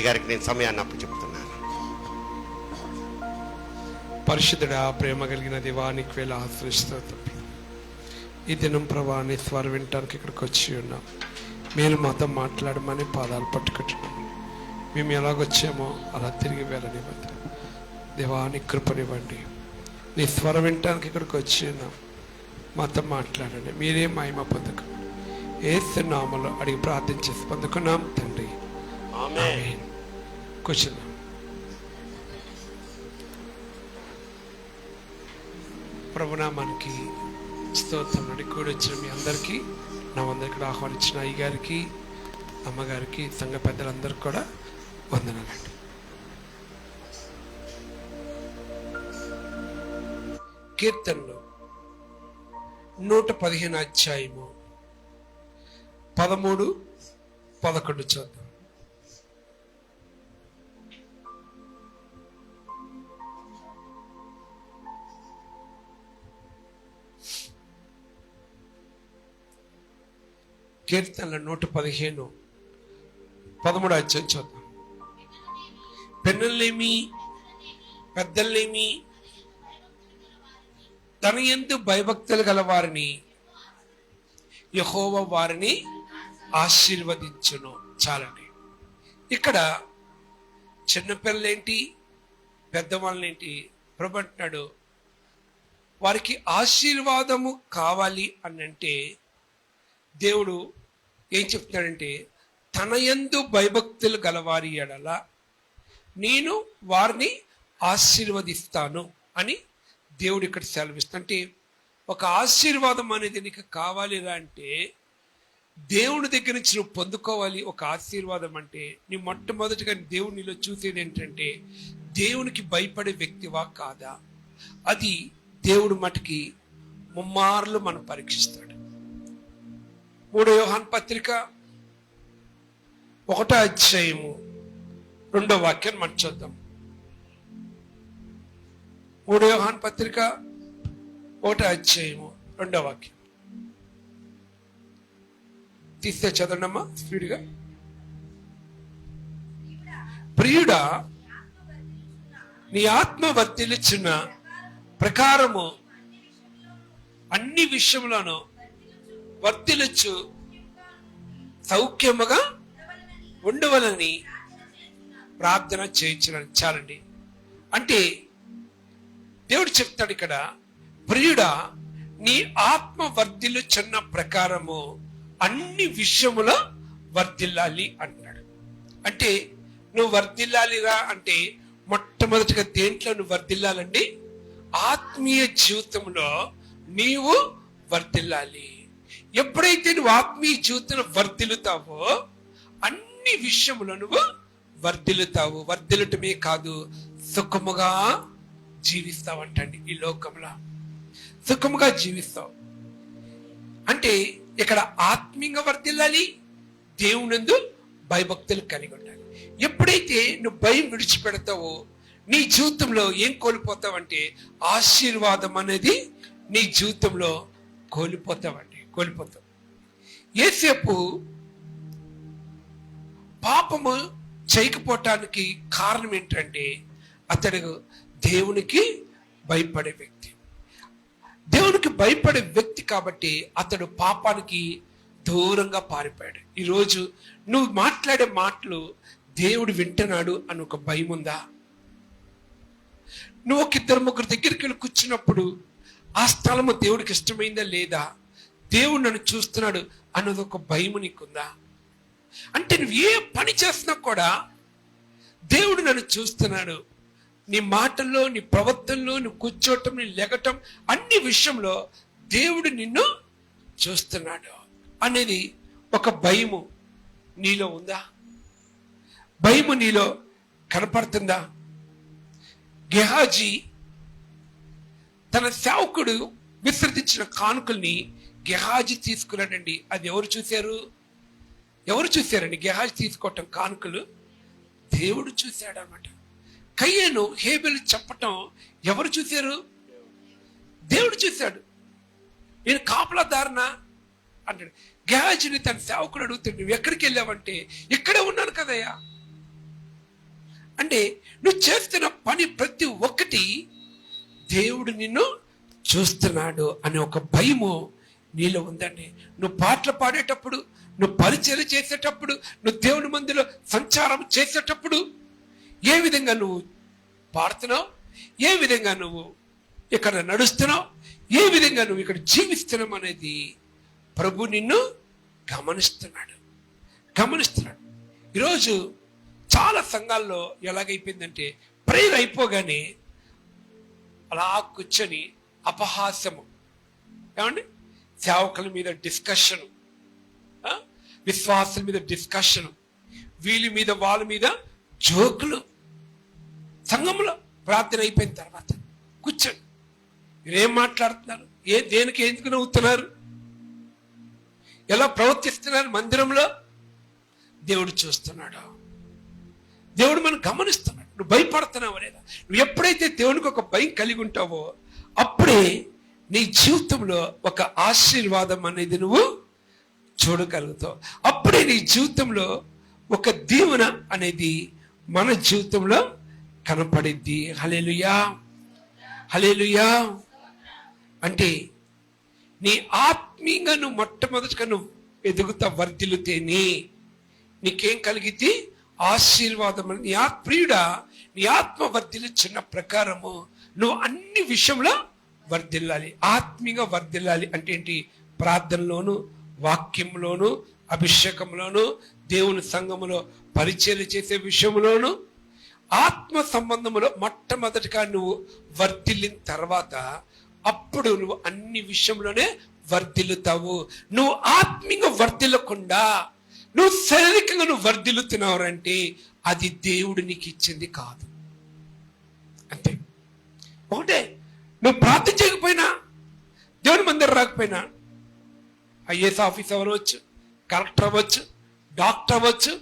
గారికి నేను సమయాన్ని అప్పు చెప్తున్నాను. పరిశుద్ధుడా, ప్రేమ కలిగిన దేవానికి వేళ ఆశ్రయిస్తూ ఈ దినం ప్రభాని స్వరం వినటానికి ఇక్కడికి వచ్చి ఉన్నాం. మీరు మాతో మాట్లాడమని పాదాలు పట్టుకుంటున్నాం. మేము ఎలాగొచ్చామో అలా తిరిగి వెళ్ళనివ్వండి. దేవాని కృపనివ్వండి. నీ స్వరం వినటానికి ఇక్కడికి వచ్చి ఉన్నాం. మాతో మాట్లాడండి. మీరే మహిమ పొందుకు యేసు నామములో అడిగి ప్రార్థన చేసి పొందుకున్నాం తండ్రి, ఆమేన్. కూర్చున్నాం. ప్రభునామానికి స్తోత్రం. కూడి వచ్చిన మీ అందరికీ నా వందరికి ఆహ్వానించిన అయ్యగారికి, అమ్మగారికి, సంఘ పెద్దలందరికీ కూడా వందనాలండి. కీర్తనలు 115 అధ్యాయము 13, 11 చూద్దాం. కీర్తనల 115, 13 అధ్యాయం చూద్దాం. పిన్నలేమి పెద్దలేమి తన యందు భయభక్తులు గల వారిని యెహోవా వారిని ఆశీర్వదించును. చాలండి. ఇక్కడ చిన్నపిల్లలేంటి, పెద్దవాళ్ళేంటి, ప్రభు అంటున్నాడు వారికి ఆశీర్వాదము కావాలి అనంటే దేవుడు ఏం చెప్తున్నాడంటే తన యందు భయభక్తులు గలవారి ఎడల నేను వారిని ఆశీర్వదిస్తాను అని దేవుడు ఇక్కడ సెలవిస్తా. అంటే ఒక ఆశీర్వాదం అనేది నీకు కావాలిరా అంటే దేవుని దగ్గర నుంచి నువ్వు పొందుకోవాలి. ఒక ఆశీర్వాదం అంటే నీ మొట్టమొదటిగా దేవుడు నీలో చూసేది ఏంటంటే దేవునికి భయపడే వ్యక్తివా కాదా. అది దేవుడు మటుకి ముమ్మార్లు మనం పరీక్షిస్తాడు. 3 యోహాను పత్రిక 1వ అధ్యాయము 2వ వాక్యాన్ని మనం చూద్దాం. 3 యోహాను పత్రిక 1వ అధ్యాయము 2వ వాక్యం తీస్తే చదవనమ్మా స్పీడ్గా. ప్రియుడా, నీ ఆత్మ వర్ధిల్లుచున్న ప్రకారము అన్ని విషయంలోనూ వర్ధిల్లుచు సౌఖ్యముగా ఉండవలని ప్రార్థన చేయించడం. చాలండి. అంటే దేవుడు చెప్తాడు ఇక్కడ, ప్రియుడా నీ ఆత్మ వర్ధిల్లుచున్న ప్రకారము అన్ని విషయములో వర్ధిల్లాలి అంటున్నాడు. అంటే నువ్వు వర్ధిల్లాలిరా అంటే మొట్టమొదటిగా దేంట్లో నువ్వు వర్ధిల్లాలండి? ఆత్మీయ జీవితంలో నీవు వర్ధిల్లాలి. ఎప్పుడైతే నువ్వు ఆత్మీయ జీవితంలో వర్ధిల్లుతావో అన్ని విషయములో నువ్వు వర్ధిల్లుతావు. వర్ధిల్లటమే కాదు, సుఖముగా జీవిస్తావంటండి. ఈ లోకంలో సుఖముగా జీవిస్తావు. అంటే ఇక్కడ ఆత్మీయంగా వర్ధిల్లాలి, దేవునందు భయభక్తులు కలిగి ఉండాలి. ఎప్పుడైతే నువ్వు భయం విడిచిపెడతావో నీ జీవితంలో ఏం కోల్పోతావంటే ఆశీర్వాదం అనేది నీ జీవితంలో కోల్పోతావు. యేసేపు పాపము చేయకపోవటానికి కారణం ఏంటంటే అతడు దేవునికి భయపడే వ్యక్తి. దేవునికి భయపడే వ్యక్తి కాబట్టి అతడు పాపానికి దూరంగా పారిపోయాడు. ఈరోజు నువ్వు మాట్లాడే మాటలు దేవుడు వింటున్నాడు అని ఒక భయం ఉందా? నువ్వు ఒక 2-3 దగ్గరికి వెళ్ళి కూర్చున్నప్పుడు ఆ స్థలము దేవుడికి ఇష్టమైందా లేదా, దేవుడు నన్ను చూస్తున్నాడు అన్నది ఒక భయం నీకుందా? అంటే నువ్వు ఏ పని చేస్తున్నా కూడా దేవుడు నన్ను చూస్తున్నాడు, నీ మాటల్లో, నీ ప్రవర్తనలో, నువ్వు కూర్చోవటం, నీ లెగటం, అన్ని విషయంలో దేవుడు నిన్ను చూస్తున్నాడు అనేది ఒక భయము నీలో ఉందా? భయము నీలో కనపడుతుందా? గెహాజీ తన సేవకుడు విసర్జించిన కానుకల్ని గెహాజీ తీసుకున్నాడండి. అది ఎవరు చూశారండి? గెహాజీ తీసుకోవటం కానుకలు దేవుడు చూశాడు అన్నమాట. కయ్యను హేబెలు చెప్పటం ఎవరు చూశారు? దేవుడు చూశాడు. నేను కాపలాదారున అంటాడు. గేహాజీని తన సేవకుడు అడుగుతాడు, నువ్వు ఎక్కడికి వెళ్ళావంటే ఇక్కడే ఉన్నాను కదయ్యా. అంటే నువ్వు చేస్తున్న పని ప్రతి ఒక్కటి దేవుడు నిన్ను చూస్తున్నాడు అనే ఒక భయము నీలో ఉందండి. నువ్వు పాటలు పాడేటప్పుడు, నువ్వు పరిచయం చేసేటప్పుడు, నువ్వు దేవుని మందిలో సంచారం చేసేటప్పుడు ఏ విధంగా నువ్వు పాడుతున్నావు, ఏ విధంగా నువ్వు ఇక్కడ నడుస్తున్నావు, ఏ విధంగా నువ్వు ఇక్కడ జీవిస్తున్నావు అనేది ప్రభు నిన్ను గమనిస్తున్నాడు. ఈరోజు చాలా సంఘాల్లో ఎలాగైపోయిందంటే ప్రేయర్ అయిపోగానే అలా కూర్చొని అపహాస్యము, ఏమండి, సేవకుల మీద డిస్కషను, విశ్వాసుల మీద డిస్కషను, వీళ్ళ మీద వాళ్ళ మీద జోకులు. సంఘంలో ప్రార్థన అయిపోయిన తర్వాత కూర్చొని మీరేం మాట్లాడుతున్నారు, దేనికి ఎందుకు నవ్వుతున్నారు, ఎలా ప్రవర్తిస్తున్నారు మందిరంలో? దేవుడు చూస్తున్నాడు, దేవుడు మనం గమనిస్తున్నాడు. నువ్వు భయపడుతున్నావు లేదా? నువ్వు ఎప్పుడైతే దేవునికి ఒక భయం కలిగి ఉంటావో అప్పుడే నీ జీవితంలో ఒక ఆశీర్వాదం అనేది నువ్వు చూడగలుగుతావు. అప్పుడే నీ జీవితంలో ఒక దీవెన అనేది మన జీవితంలో కనపడిద్ది. హల్లెలూయా, హల్లెలూయా. అంటే నీ ఆత్మీయంగా నువ్వు మొట్టమొదటిగా నువ్వు ఎదుగుతా వర్ధిల్లుతేనే నీకేం కలిగిద్ది? ఆశీర్వాదం. నీ ప్రియుడా, నీ ఆత్మ వర్ధిల్లుచున్న ప్రకారము నువ్వు అన్ని విషయంలో వర్ధిల్లాలి, ఆత్మీయంగా వర్ధిల్లాలి. అంటే ఏంటి? ప్రార్థనలోను, వాక్యంలోను, అభిషేకంలోను, దేవుని సంఘములో పరిచర్య చేసే విషయంలోను, ఆత్మ సంబంధములో మొట్టమొదటిగా నువ్వు వర్ధిల్లిన తర్వాత అప్పుడు నువ్వు అన్ని విషయంలోనే వర్ధిల్లుతావు. నువ్వు ఆత్మీయంగా వర్ధిల్లకుండా నువ్వు శారీరకంగా నువ్వు వర్ధిల్లుతున్నావు అది దేవుడు నీకు ఇచ్చింది కాదు. అంతే. ఒకటే, నువ్వు ప్రార్థన చేయకపోయినా, దేవుని మందిరం రాకపోయినా, ఐఏఎస్ ఆఫీసర్ అవ్వచ్చు, కలెక్టర్ అవ్వచ్చు, డాక్టర్ అవ్వచ్చు,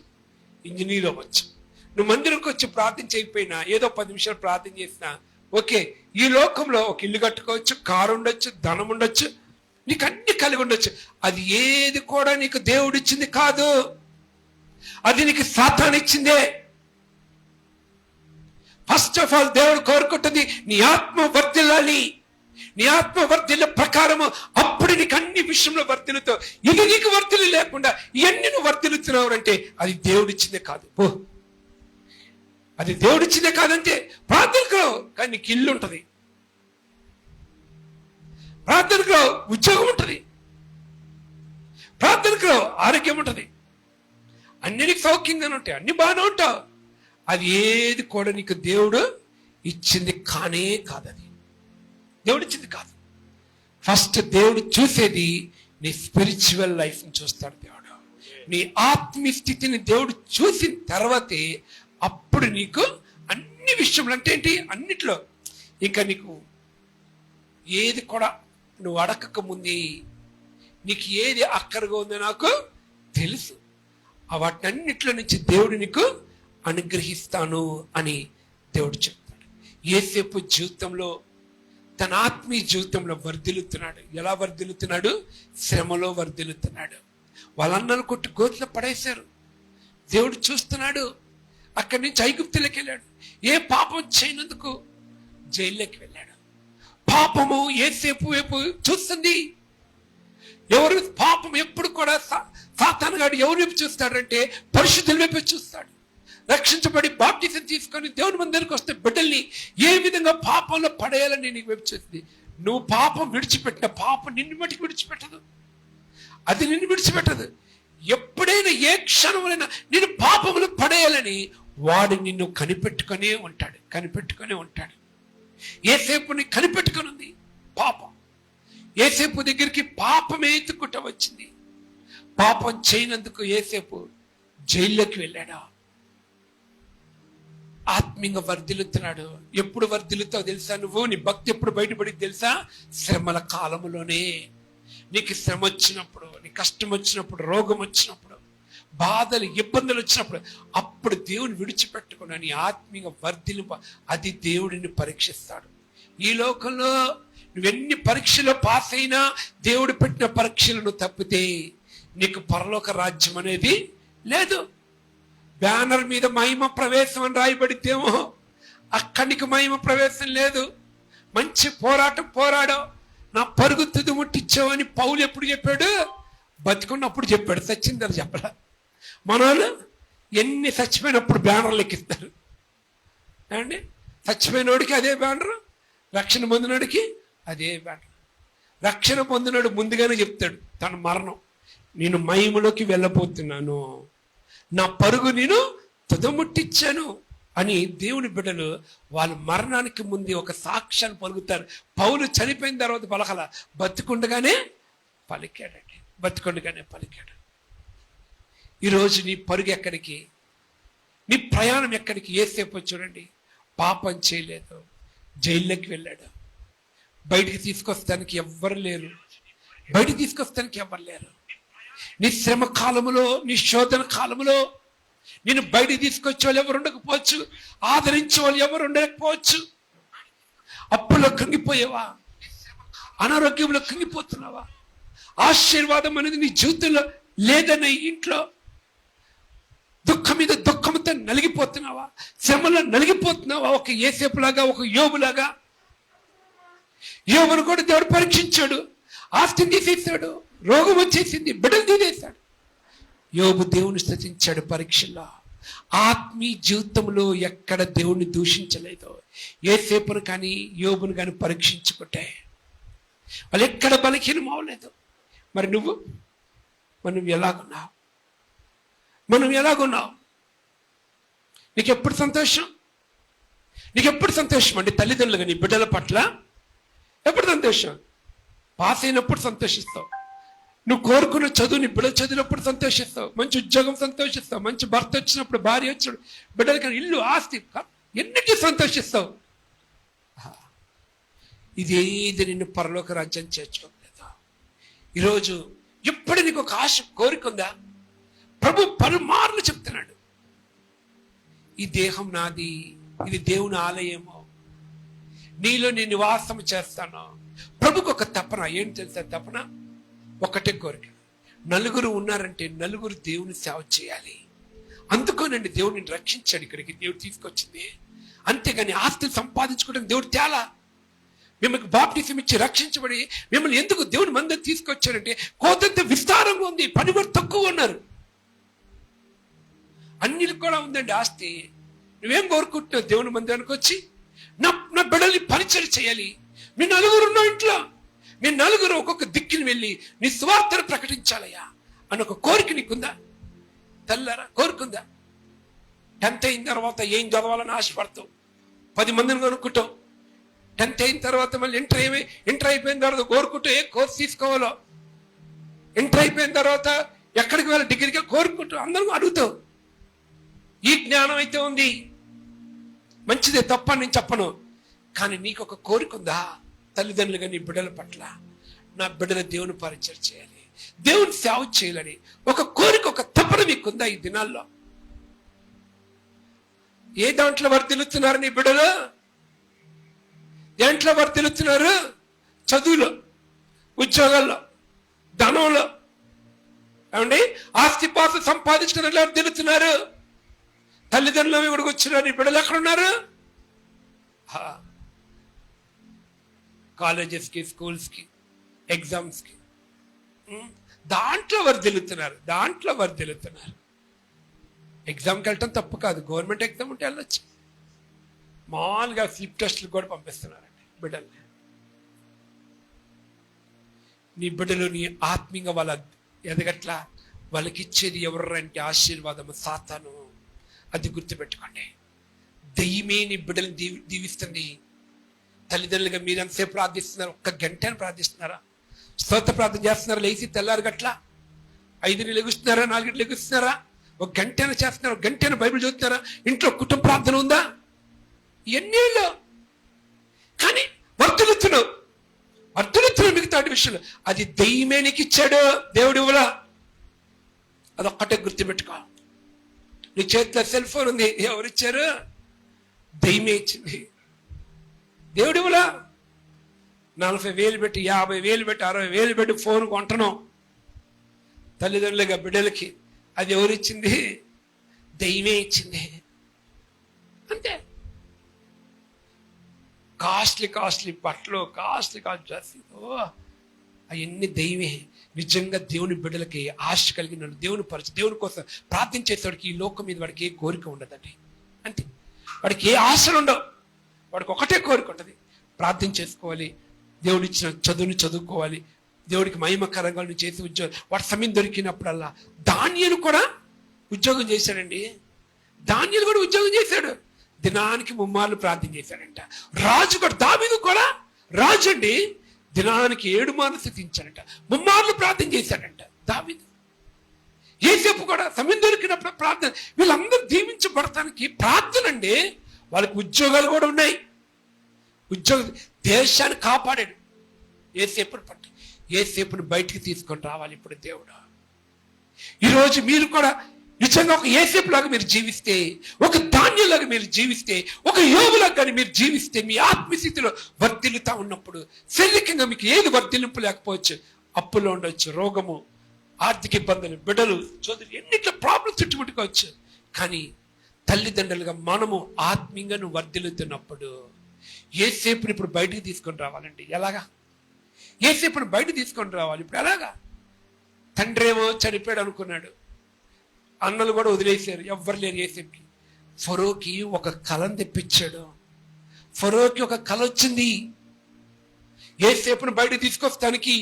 ఇంజనీర్ అవ్వచ్చు. నువ్వు మందిరంకి వచ్చి ప్రార్థన చేయకపోయినా, ఏదో 10 నిమిషాలు ప్రార్థన చేసినా ఓకే, ఈ లోకంలో ఒక ఇల్లు కట్టుకోవచ్చు, కారు ఉండొచ్చు, ధనం ఉండొచ్చు, నీకు అన్ని కలిగి ఉండొచ్చు. అది ఏది కూడా నీకు దేవుడు ఇచ్చింది కాదు, అది నీకు సాతాను ఇచ్చిందే. ఫస్ట్ ఆఫ్ ఆల్ దేవుడు కోరుకుంటుంది నీ ఆత్మ వర్ధిల్లాలి. నీ ఆత్మ వర్ధిల్ల ప్రకారము అప్పుడు నీకు అన్ని విషయంలో వర్ధిల్లుతావు. ఇది నీకు వర్ధిల్లు లేకుండా ఇవన్నీ నువ్వు వర్ధిల్లుతున్నావు అంటే అది దేవుడిచ్చిందే కాదు. అది దేవుడిచ్చిందే కాదంటే ప్రార్థనకు కానీ నీకు ఇల్లు ఉంటుంది, ప్రార్థనకు ఉద్యోగం ఉంటుంది, ప్రార్థనకు ఆరోగ్యం ఉంటుంది, అన్ని నీకు సౌఖ్యంగానే ఉంటాయి, అన్ని బాగానే ఉంటావు. అది ఏది కూడా నీకు దేవుడు ఇచ్చింది కానే కాదు. అది దేవుడు ఇచ్చింది కాదు. ఫస్ట్ దేవుడు చూసేది నీ స్పిరిచువల్ లైఫ్ని చూస్తాడు దేవుడు. నీ ఆత్మీయ స్థితిని దేవుడు చూసిన తర్వాతే అప్పుడు నీకు అన్ని విషయంలో, అంటే ఏంటి, అన్నిట్లో ఇంకా నీకు ఏది కూడా నువ్వు అడగక ముందే నీకు ఏది అక్కరగా ఉందో నాకు తెలుసు. వాటన్నిట్లో నుంచి దేవుడు నీకు అనుగ్రహిస్తాను అని దేవుడు చెప్తాడు. యేసేపు జీవితంలో, తన ఆత్మీయ జీవితంలో వర్ధిల్లుతున్నాడు. ఎలా వర్ధిల్లుతున్నాడు? శ్రమలో వర్ధిల్లుతున్నాడు. వాళ్ళన్నలు కొట్టి గోతులో పడేశారు. దేవుడు చూస్తున్నాడు. అక్కడి నుంచి ఐగుప్తులోకి వెళ్ళాడు. ఏ పాపం చేయనందుకు జైల్లోకి వెళ్ళాడు. పాపము యేసేపు వైపు చూస్తుంది. ఎవరు పాపం ఎప్పుడు కూడా సాతాను గాడు ఎవరి వైపు చూస్తాడంటే పరిశుద్ధుల వైపు చూస్తాడు. రక్షించబడి బాప్టిజం తీసుకొని దేవుని మందిరానికి వస్తే బిడ్డల్ని ఏ విధంగా పాపంలో పడేయాలని నీకు వైపు చూస్తుంది. నువ్వు పాపం విడిచిపెట్టిన పాపం నిన్ను మటుకు విడిచిపెట్టదు, అది నిన్ను విడిచిపెట్టదు. ఎప్పుడైనా ఏ క్షణమైనా నిన్ను పాపములు పడేయాలని వాడు నిన్ను కనిపెట్టుకునే ఉంటాడు. యేసేపుని కనిపెట్టుకుని ఉంది పాపం. యేసేపు దగ్గరికి పాపమే ఎత్తుకుంటూ వచ్చింది. పాపం చేయనందుకు యేసేపు జైల్లోకి వెళ్ళాడు. ఆత్మీయంగా వర్ధిల్లుతున్నాడు. ఎప్పుడు వర్ధిల్లుతావు తెలుసా? నువ్వు నీ భక్తి ఎప్పుడు బయటపడింది తెలుసా? శ్రమల కాలంలోనే. నీకు శ్రమ వచ్చినప్పుడు, నీ కష్టం వచ్చినప్పుడు, రోగం వచ్చినప్పుడు, బాధలు ఇబ్బందులు వచ్చినప్పుడు అప్పుడు దేవుని విడిచిపెట్టుకున్నా నీ ఆత్మీయంగా వర్ధిల్లింప అది దేవుడిని పరీక్షిస్తాడు. ఈ లోకంలో నువ్వెన్ని పరీక్షలో పాస్ అయినా దేవుడు పెట్టిన పరీక్షలను తప్పితే నీకు పరలోక రాజ్యం అనేది లేదు. బ్యానర్ మీద మహిమ ప్రవేశం అని రాయబడితేమో అక్కడి నీకు మహిమ ప్రవేశం లేదు. మంచి పోరాటం పోరాడావు, నా పరుగు తుది ముట్టించావు అని పౌలు ఎప్పుడు చెప్పాడు? బతికున్నప్పుడు చెప్పాడు, చచ్చిందని చెప్పలే. మనోళ్ళు ఎన్ని చచ్చిపోయినప్పుడు బ్యానర్లు ఎక్కిస్తారు ఏమండి? చచ్చిపోయినోడికి అదే బ్యానర్, రక్షణ పొందినోడికి అదే బ్యానర్. రక్షణ పొందినోడు ముందుగానే చెప్తాడు తన మరణం, నేను మహిమలోకి వెళ్ళబోతున్నాను, నా పరుగు నేను తుదముట్టించాను అని దేవుని బిడ్డలు వాళ్ళ మరణానికి ముందు ఒక సాక్ష్యాన్ని పలుకుతారు. పౌలు చనిపోయిన తర్వాత పలకల, బతికుండగానే పలికాడండి, బతికుండగానే పలికాడు. ఈరోజు నీ పరుగు ఎక్కడికి, నీ ప్రయాణం ఎక్కడికి? యేసేపు చూడండి, పాపం చేయలేదు, జైల్లోకి వెళ్ళాడు. బయటికి తీసుకొస్తానికి ఎవ్వరు లేరు, బయటికి తీసుకొస్తానికి ఎవరు లేరు. నీ శ్రమ కాలములో, నీ శోధన కాలములో నేను బయటికి తీసుకొచ్చే వాళ్ళు ఎవరు ఉండకపోవచ్చు, ఆదరించే వాళ్ళు ఎవరు ఉండకపోవచ్చు. అప్పుల్లో కృంగిపోయావా? అనారోగ్యంలో కృంగిపోతున్నావా? ఆశీర్వాదం అనేది నీ జీవితంలో లేదన్న ఇంట్లో దుఃఖం మీద దుఃఖంతో నలిగిపోతున్నావా? శ్రమలో నలిగిపోతున్నావా? ఒక యేసేపులాగా, ఒక యోబులాగా. యోబును కూడా దేవుడు పరీక్షించాడు, ఆస్తిని తీసేశాడు, రోగం వచ్చేసింది, బిడ్డలు తీసేశాడు. యోబు దేవుని స్తుతించాడు పరీక్షల్లో. ఆత్మీయ జీవితంలో ఎక్కడ దేవుణ్ణి దూషించలేదు. యేసేపును కానీ యోబును కానీ పరీక్షించుకుంటే వాళ్ళు ఎక్కడ బలహీనం అవ్వలేదు. మరి మనం ఎలాగున్నావు? మనం ఎలాగున్నావు? నీకెప్పుడు సంతోషం? నీకెప్పుడు సంతోషం అంటే తల్లిదండ్రులుగా నీ బిడ్డల పట్ల ఎప్పుడు సంతోషం? పాస్ అయినప్పుడు సంతోషిస్తావు, నువ్వు కోరుకున్న చదువు నీ బిడ్డలు చదివినప్పుడు సంతోషిస్తావు, మంచి ఉద్యోగం సంతోషిస్తావు, మంచి భర్త వచ్చినప్పుడు, భార్య వచ్చినప్పుడు, బిడ్డలకి ఇల్లు, ఆస్తి, ఎన్నిటి సంతోషిస్తావు. ఇదేది నిన్ను పరలోక రాజ్యం చేర్చుకోలేదు. ఈరోజు ఎప్పుడు నీకు ఒక ఆశ, కోరిక ఉందా? ప్రభు పలుమార్లు చెప్తున్నాడు, ఈ దేహం నాది, ఇది దేవుని ఆలయము, నీలో నేను నివాసం చేస్తాను. ప్రభుకు ఒక తపన, ఏంటి తెలుసా తపన? ఒకటే కోరిక, నలుగురు ఉన్నారంటే నలుగురు దేవుని సేవ చేయాలి. అందుకోనండి దేవుడిని రక్షించాడు, ఇక్కడికి దేవుడు తీసుకొచ్చింది. అంతేగాని ఆస్తులు సంపాదించుకోవడం దేవుడు తేలా. మిమ్మల్ని బాప్టిజం ఇచ్చి రక్షించబడి మిమ్మల్ని ఎందుకు దేవుని మందికి తీసుకొచ్చారంటే కోతంత విస్తారంగా ఉంది, పని కూడా తక్కువ ఉన్నారు. అన్నిటికి కూడా ఉందండి ఆస్తి. నువ్వేం కోరుకుంటున్నావు? దేవుని మందిరానికి వచ్చి నా బిడ్డల్ని పరిచయం చేయాలి. మీ నలుగురు ఉన్న ఇంట్లో మీ నలుగురు ఒక్కొక్క దిక్కుని వెళ్ళి నీ స్వార్థను ప్రకటించాలయ్యా అని ఒక కోరిక నీకుందా? తెల్లారా కోరుకుందా? 10th అయిన తర్వాత ఏం చదవాలని ఆశపడతావు, 10 మందిని కొనుక్కుంటావు. 10th అయిన తర్వాత మళ్ళీ ఇంటర్ అయిపోయిన తర్వాత కోరుకుంటూ ఏ కోర్స్ తీసుకోవాలో, ఇంటర్ అయిపోయిన తర్వాత ఎక్కడికి వెళ్ళి డిగ్రీగా కోరుకుంటూ అందరూ అడుగుతావు. ఈ జ్ఞానం అయితే ఉంది, మంచిదే, తప్పని నేను చెప్పను. కానీ నీకు ఒక కోరిక ఉందా? తల్లిదండ్రులుగా నీ బిడ్డల పట్ల, నా బిడ్డల దేవుని పరిచయం చేయాలి, దేవుని సేవ చేయాలని ఒక కోరిక, ఒక తపన మీకుందా ఈ దినాల్లో? ఏ దాంట్లో వర్ధిల్లుతున్నారు నీ బిడ్డలు? దేంట్లో వర్ధిల్లుతున్నారు? చదువులో, ఉద్యోగాల్లో, ధనంలో, ఏమండి ఆస్తిపాస్తులు సంపాదించుకుని వర్ధిల్లుతున్నారు. తల్లిదండ్రులు ఇక్కడికి వచ్చినారు, నీ బిడ్డలు ఎక్కడున్నారు? కాలేజెస్కి, స్కూల్స్కి, ఎగ్జామ్స్కి, దాంట్లో వర్ధిల్లుతున్నారు. ఎగ్జామ్కి వెళ్ళటం తప్పు కాదు, గవర్నమెంట్ ఎగ్జామ్ ఉంటే వెళ్ళొచ్చు. మామూలుగా స్లిప్ టెస్ట్లు కూడా పంపిస్తున్నారండి బిడ్డల్ని. నీ బిడ్డలు నీ ఆత్మీయంగా వాళ్ళ ఎదగట్లా, వాళ్ళకి ఇచ్చేది ఎవరంటే ఆశీర్వాదము సాతాను. అది గుర్తుపెట్టుకోండి. దయ్యమే నీ బిడ్డలను దీవిస్తుంది. తల్లిదండ్రులుగా మీరు ఎంతసేపు ప్రార్థిస్తున్నారు? 1 గంటను ప్రార్థిస్తున్నారా? స్తోత్ర ప్రార్థన చేస్తున్నారా? లేచి తెల్లారు గట్ల 5 లెగుస్తున్నారా? 4 లెగుస్తున్నారా? 1 గంటను చేస్తున్నారా? 1 గంటను బైబిల్ చదువుతున్నారా? ఇంట్లో కుటుంబ ప్రార్థన ఉందా? ఎన్నేళ్ళు కానీ వర్ధులుతున్నావు మిగతా విషయంలో. అది దయ్యమే నీకు ఇచ్చాడు, దేవుడు ఇవ్వలా. అదొక్కటే గుర్తుపెట్టుకో. నీ చేతిలో సెల్ ఫోన్ ఉంది, ఎవరిచ్చారు? దయ్యమే ఇచ్చింది, దేవుడు ఇవ్వలా. 40,000 పెట్టి, 50,000 పెట్టి, 60,000 పెట్టి ఫోన్ కొంటున్నాం తల్లిదండ్రులుగా బిడ్డలకి. అది ఎవరిచ్చింది? దైవమే ఇచ్చింది. అంతే. కాస్ట్లీ బట్టలు, కాస్ట్లీ డ్రెస్సింగ్, అవన్నీ దైవమే. నిజంగా దేవుని బిడ్డలకి ఆశ కలిగిన దేవుని పరిచయం, దేవుని కోసం ప్రార్థించేవాడికి ఈ లోకం మీద వాడికి ఏ కోరిక ఉండదండి. అంతే. వాడికి ఏ ఆశలు ఉండవు. వాడికి ఒకటే కోరిక ఉంటుంది, ప్రార్థన చేసుకోవాలి, దేవుడు ఇచ్చిన చదువుని చదువుకోవాలి, దేవుడికి మహిమకరంగా చేసి ఉద్యోగం. వాడి సమయం దొరికినప్పుడల్లా దానియేలు కూడా ఉద్యోగం చేశాడండి. దానియేలు కూడా ఉద్యోగం చేశాడు. దినానికి 3 మార్లు ప్రార్థన చేశాడంట. రాజు కూడా, దావీదు కూడా రాజు అండి, దినానికి 7 మార్లు స్తుతించాడంట, 3 మార్లు ప్రార్థన చేశాడంట దావీదు. యేసేపు కూడా సమయం దొరికినప్పుడు ప్రార్థన. వీళ్ళందరూ దీవించబడటానికి ప్రార్థన అండి. వాళ్ళకి ఉద్యోగాలు కూడా ఉన్నాయి. ఉద్యోగం దేశాన్ని కాపాడాడు. యేసేపుని పట్టి యేసేపుని బయటికి తీసుకొని రావాలి ఇప్పుడు దేవుడు. ఈరోజు మీరు కూడా నిజంగా ఒక యేసేపులాగా మీరు జీవిస్తే, ఒక ధాన్యంలాగా మీరు జీవిస్తే, ఒక యోబులాగా కానీ మీరు జీవిస్తే, మీ ఆత్మస్థితిలో వర్ధిల్లుతా ఉన్నప్పుడు శారీరకంగా మీకు ఏది వర్ధిల్లింపు లేకపోవచ్చు, అప్పులో ఉండొచ్చు, రోగము, ఆర్థిక ఇబ్బందులు, బిడ్డలు, చదువు, ఎన్నిట్లో ప్రాబ్లమ్స్ చుట్టుముట్టుకోవచ్చు. కానీ తల్లిదండ్రులుగా మనము ఆత్మీయంగా నువ్వు వర్ధిల్లుతున్నప్పుడు యేసేపుని ఇప్పుడు బయటికి తీసుకొని రావాలండి. ఎలాగా? యేసేపుని బయట తీసుకొని రావాలి. ఇప్పుడు ఎలాగా? తండ్రి ఏమో చనిపోయాడు అనుకున్నాడు, అన్నలు కూడా వదిలేశారు, ఎవ్వరు లేరు యేసేపుకి. ఫరోకి ఒక కళను తెప్పించాడు. ఫరోకి ఒక కళ వచ్చింది. యేసేపుని బయట తీసుకొస్తానికి,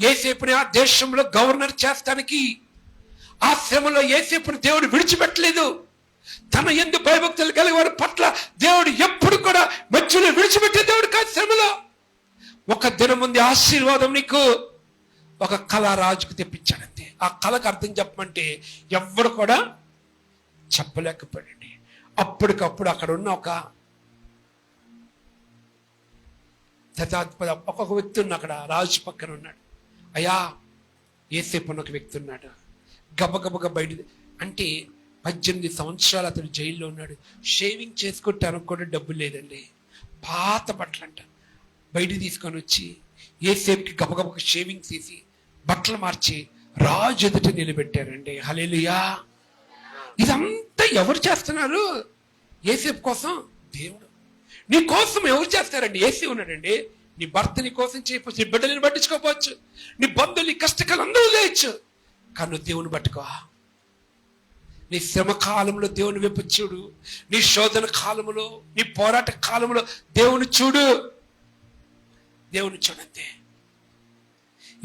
యేసేపుని ఆ దేశంలో గవర్నర్ చేస్తానికి. ఆ శ్రమలో యేసేపుని దేవుడు విడిచిపెట్టలేదు. తన యందు భయభక్తులు కలిగి వారి పట్ల దేవుడు ఎప్పుడు కూడా మధ్యలో విడిచిపెట్టే దేవుడు కాదు. శ్రమలో ఒక దినం ముందు ఆశీర్వాదం నీకు ఒక కళ రాజుకు తెప్పించాడంతే. ఆ కళకు అర్థం చెప్పమంటే ఎవ్వడు కూడా చెప్పలేకపోయాడండి. అప్పటికప్పుడు అక్కడ ఉన్న ఒక్కొక్క వ్యక్తి ఉన్న అక్కడ రాజు పక్కన ఉన్నాడు. అయ్యా, యేసేపు అని ఒక వ్యక్తి ఉన్నాడు. గబగబగా బయట, అంటే 18 సంవత్సరాలు అతను జైల్లో ఉన్నాడు. షేవింగ్ చేసుకుంటానికి కూడా డబ్బులు లేదండి. పాత బట్టలు అంట. బయటికి తీసుకొని వచ్చి యేసేపుకి గబగబగా షేవింగ్ చేసి బట్టలు మార్చి రాజు ఎదుట నిలబెట్టారండి. హల్లెలూయా. ఇదంతా ఎవరు చేస్తున్నారు? యేసేపు కోసం దేవుడు. నీ కోసం ఎవరు చేస్తారండి? యేసే ఉన్నాడండి. నీ భర్త నీ కోసం చేయవచ్చు, నీ బిడ్డలను పట్టించుకోవచ్చు, నీ బంధువులు, నీ కష్టకాలం అందరూ చేయొచ్చు, కానీ నువ్వు దేవుని పట్టుకో. నీ శ్రమ కాలంలో దేవుని వైపు చూడు. నీ శోధన కాలంలో, నీ పోరాట కాలంలో దేవుని చూడు. దేవుని చూడంతే.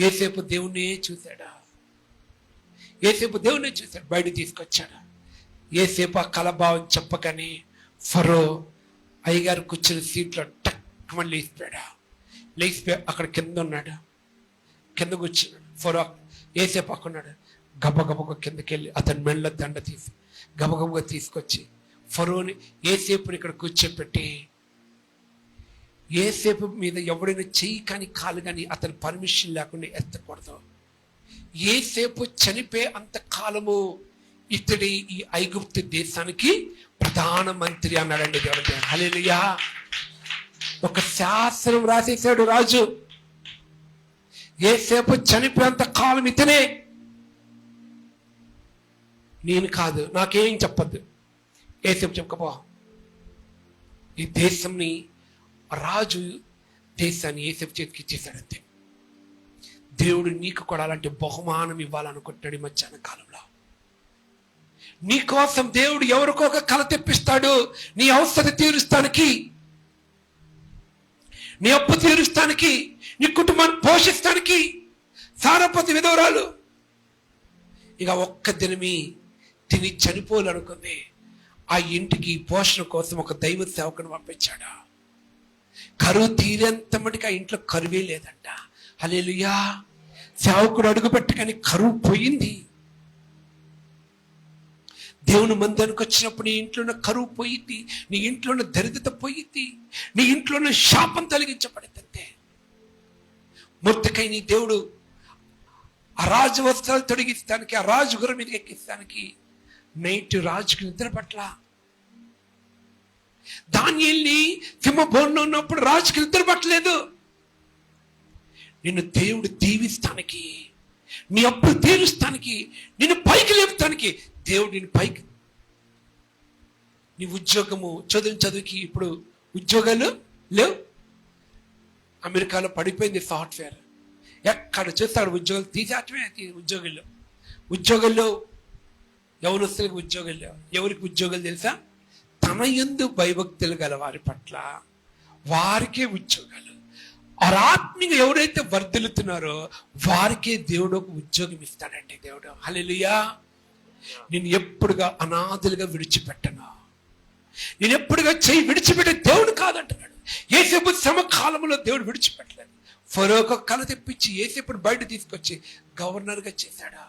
యేసేపు దేవుణ్ణే చూశాడు. యేసేపు దేవుణ్ణే చూశాడు. బయట తీసుకొచ్చాడు. యేసేపు ఆ కలభావం చెప్పకని ఫరో అయ్యగారు కూర్చున్న సీట్లో టక్మని లేచిపోయి అక్కడ కింద ఉన్నాడు. కింద కూర్చున్నాడు. ఫరో యేసేపు అక్కడున్నాడు. గబగబగా కిందకి వెళ్ళి అతని మెళ్ళ దండ తీసి గబగబగా తీసుకొచ్చి ఫరోని యేసేపుని ఇక్కడ కూర్చోపెట్టి, యేసేపు మీద ఎవడైనా చెయ్యి కానీ కాలు కానీ అతని పర్మిషన్ లేకుండా ఎత్తకూడదు. యేసేపు చనిపోయే అంత కాలము ఇతడి ఈ ఐగుప్తు దేశానికి ప్రధానమంత్రి అన్నాడండి దేవుడు. హల్లెలూయా. ఒక శాసనం రాసేసాడు రాజు. యేసేపు చనిపోయేంత కాలం ఇతనే, నేను కాదు, నాకేం చెప్పద్దు, యేసేపు చెప్పకపో. ఈ దేశంని రాజు దేశాన్ని యేసేపు చేతికి ఇచ్చేశాడంతే. దేవుడు నీకు కూడా అలాంటి బహుమానం ఇవ్వాలనుకుంటాడు. ఈ మధ్యాహ్న కాలంలో నీ కోసం దేవుడు ఎవరికో ఒక కళ తెప్పిస్తాడు. నీ అవసరం తీరుస్తానికి, నీ అప్పు తీరుస్తానికి, నీ కుటుంబాన్ని పోషిస్తానికి. సారపతి విధవరాలు ఇక ఒక్క దినమి తిని చనిపోవాలనుకుంది. ఆ ఇంటికి పోషణ కోసం ఒక దైవ సేవకుని పంపించాడు. కరువు తీరేంత మటుకు ఆ ఇంట్లో కరువే లేదంట. హల్లెలూయా. సేవకుడు అడుగుపెట్టి కానీ కరువు పోయింది. దేవుని మందిరానికి వచ్చినప్పుడు నీ ఇంట్లో ఉన్న కరువు పోయింది, నీ ఇంట్లో ఉన్న దరిద్రత పోయింది, నీ ఇంట్లో ఉన్న శాపం తొలగించబడిందంతే. మొర్దెకై నీ దేవుడు ఆ రాజు వస్త్రాలు తొలగిస్తానికి, ఆ రాజు గుర్రం మీద ఎక్కిస్తానికి నైట్ రాజుకి నిద్ర పట్ల. దానియేలుని సింహభవనంలో ఉన్నప్పుడు రాజుకి నిద్ర పట్టలేదు. నిన్ను దేవుడు దీవిస్తానికి, నీ అప్పులు తీరుస్తానికి, నిన్ను పైకి లేపుతానికి దేవుడు నిన్ను పైకి. నీ ఉద్యోగము చదువుకి ఇప్పుడు ఉద్యోగాలు లేవు. అమెరికాలో పడిపోయింది సాఫ్ట్వేర్. ఎక్కడ చూస్తాడు ఉద్యోగాలు తీసేటమే. ఉద్యోగాల్లో యవనస్తులకు ఉద్యోగాలు లేవు. ఎవరికి ఉద్యోగాలు తెలుసా? తన యందు భయభక్తులు గల వారి పట్ల వారికే ఉద్యోగాలు. ఆత్మీయంగా ఎవరైతే వర్ధిల్లుతున్నారో వారికే దేవుడు ఒక ఉద్యోగం ఇస్తాడండి. దేవుడు హల్లెలూయా. నేను ఎప్పుడుగా అనాథలుగా విడిచిపెట్టను, నేను ఎప్పుడుగా చెయ్యి విడిచిపెట్టే దేవుడు కాదంటున్నాడు. యేసేపు సమకాలంలో దేవుడు విడిచిపెట్టలేదు. ఫరోకు కల తెప్పించి యేసేపుని బయట తీసుకొచ్చి గవర్నర్గా చేశాడు.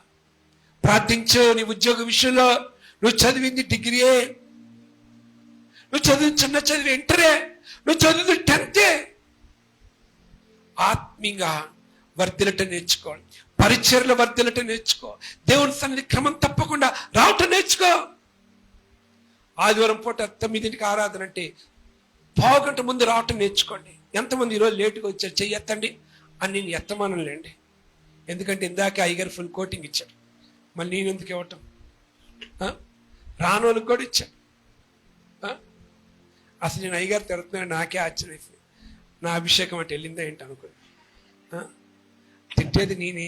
ప్రార్థించు. నీ ఉద్యోగ విషయంలో నువ్వు చదివింది డిగ్రీయే, నువ్వు చదివిన చదివి ఇంటరే, నువ్వు చదివి 10th. ఆత్మీయంగా వర్ధిల్లటం నేర్చుకోవాలి. పరిచర్లో వర్ధిల్లటం నేర్చుకో. దేవుని సన్నిధి క్రమం తప్పకుండా రావటం నేర్చుకో. ఆదివారం పూట 9ంటికి ఆరాధన అంటే 1/2 గంట ముందు రావటం నేర్చుకోండి. ఎంతమంది ఈరోజు లేటుగా వచ్చారు చెయ్యి ఎత్తండి అని నేను ఎత్తమానంలేండి. ఎందుకంటే ఇందాకే అయ్యగారు ఫుల్ కోటింగ్ ఇచ్చాడు. మళ్ళీ నేను ఎందుకు ఇవ్వటం? రాను వాళ్ళకి కూడా ఇచ్చాను. అసలు నేను అయ్యగారు తిరుగుతున్నాను, నాకే ఆశ్చర్యం వేసింది. నా అభిషేకం అంటే వెళ్ళిందా ఏంటి అనుకుని. తిట్టేది నేనే.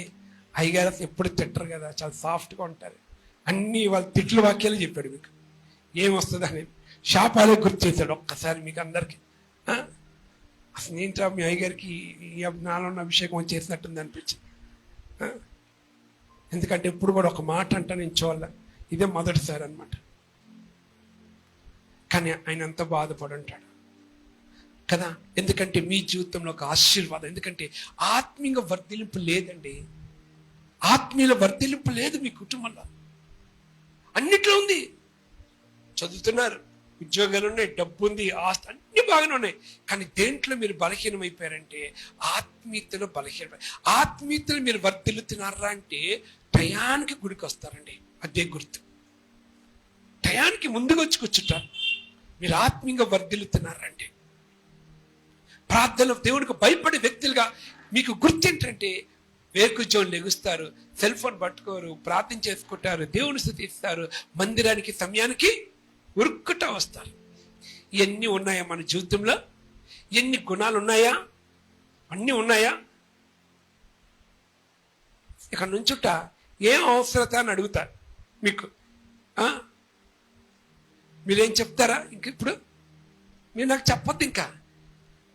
అయ్యగారు అసలు ఎప్పుడు తిట్టరు కదా, చాలా సాఫ్ట్గా ఉంటారు. అన్నీ వాళ్ళ తిట్లు వాక్యాలు చెప్పాడు. మీకు ఏమొస్తుందా అని శాపాలే గుర్తు చేశాడు ఒక్కసారి మీకు అందరికీ. అసలు ఏంటో మీ అయ్యగారికి నాలో ఉన్న అభిషేకం చేసినట్టుంది అనిపించింది. ఎందుకంటే ఎప్పుడు కూడా ఒక మాట అంటా నేను చూడాల, ఇదే మొదటిసారి అనమాట. కానీ ఆయన అంత బాధపడి ఉంటాడు కదా. ఎందుకంటే మీ జీవితంలో ఒక ఆశీర్వాదం. ఎందుకంటే ఆత్మీయ వర్ధిలింపు లేదండి. ఆత్మీయ వర్ధిలింపు లేదు మీ కుటుంబంలో. అన్నిట్లో ఉంది. చదువుతున్నారు, ఉద్యోగాలు ఉన్నాయి, డబ్బు ఉంది, ఆస్తి అన్ని బాగానే ఉన్నాయి. కానీ దేంట్లో మీరు బలహీనమైపోయారంటే ఆత్మీయతలో బలహీనమై. ఆత్మీయతలు మీరు వర్ధిల్లుతున్నారా అంటే టయానికి గుడికి వస్తారండి. అదే గుర్తు. టయానికి ముందుకు వచ్చి కూర్చుంటారు. మీరు ఆత్మీయంగా వర్ధిల్లుతున్నారండి. ప్రార్థనలో దేవుడికి భయపడే వ్యక్తులుగా మీకు గుర్తేంటంటే వేకుజోన్ లెగుస్తారు, సెల్ ఫోన్ పట్టుకోరు, ప్రార్థన చేసుకుంటారు, దేవుని స్తుతిస్తారు, మందిరానికి సమయానికి ఉరుక్కుట వస్తారు. ఇవన్నీ ఉన్నాయా మన జీవితంలో? ఎన్ని గుణాలు ఉన్నాయా? అన్నీ ఉన్నాయా? ఇక్కడ నుంచుట ఏం అవసరత అని అడుగుతారు మీకు. మీరేం చెప్తారా? ఇంక ఇప్పుడు మీరు నాకు చెప్పొద్దు. ఇంకా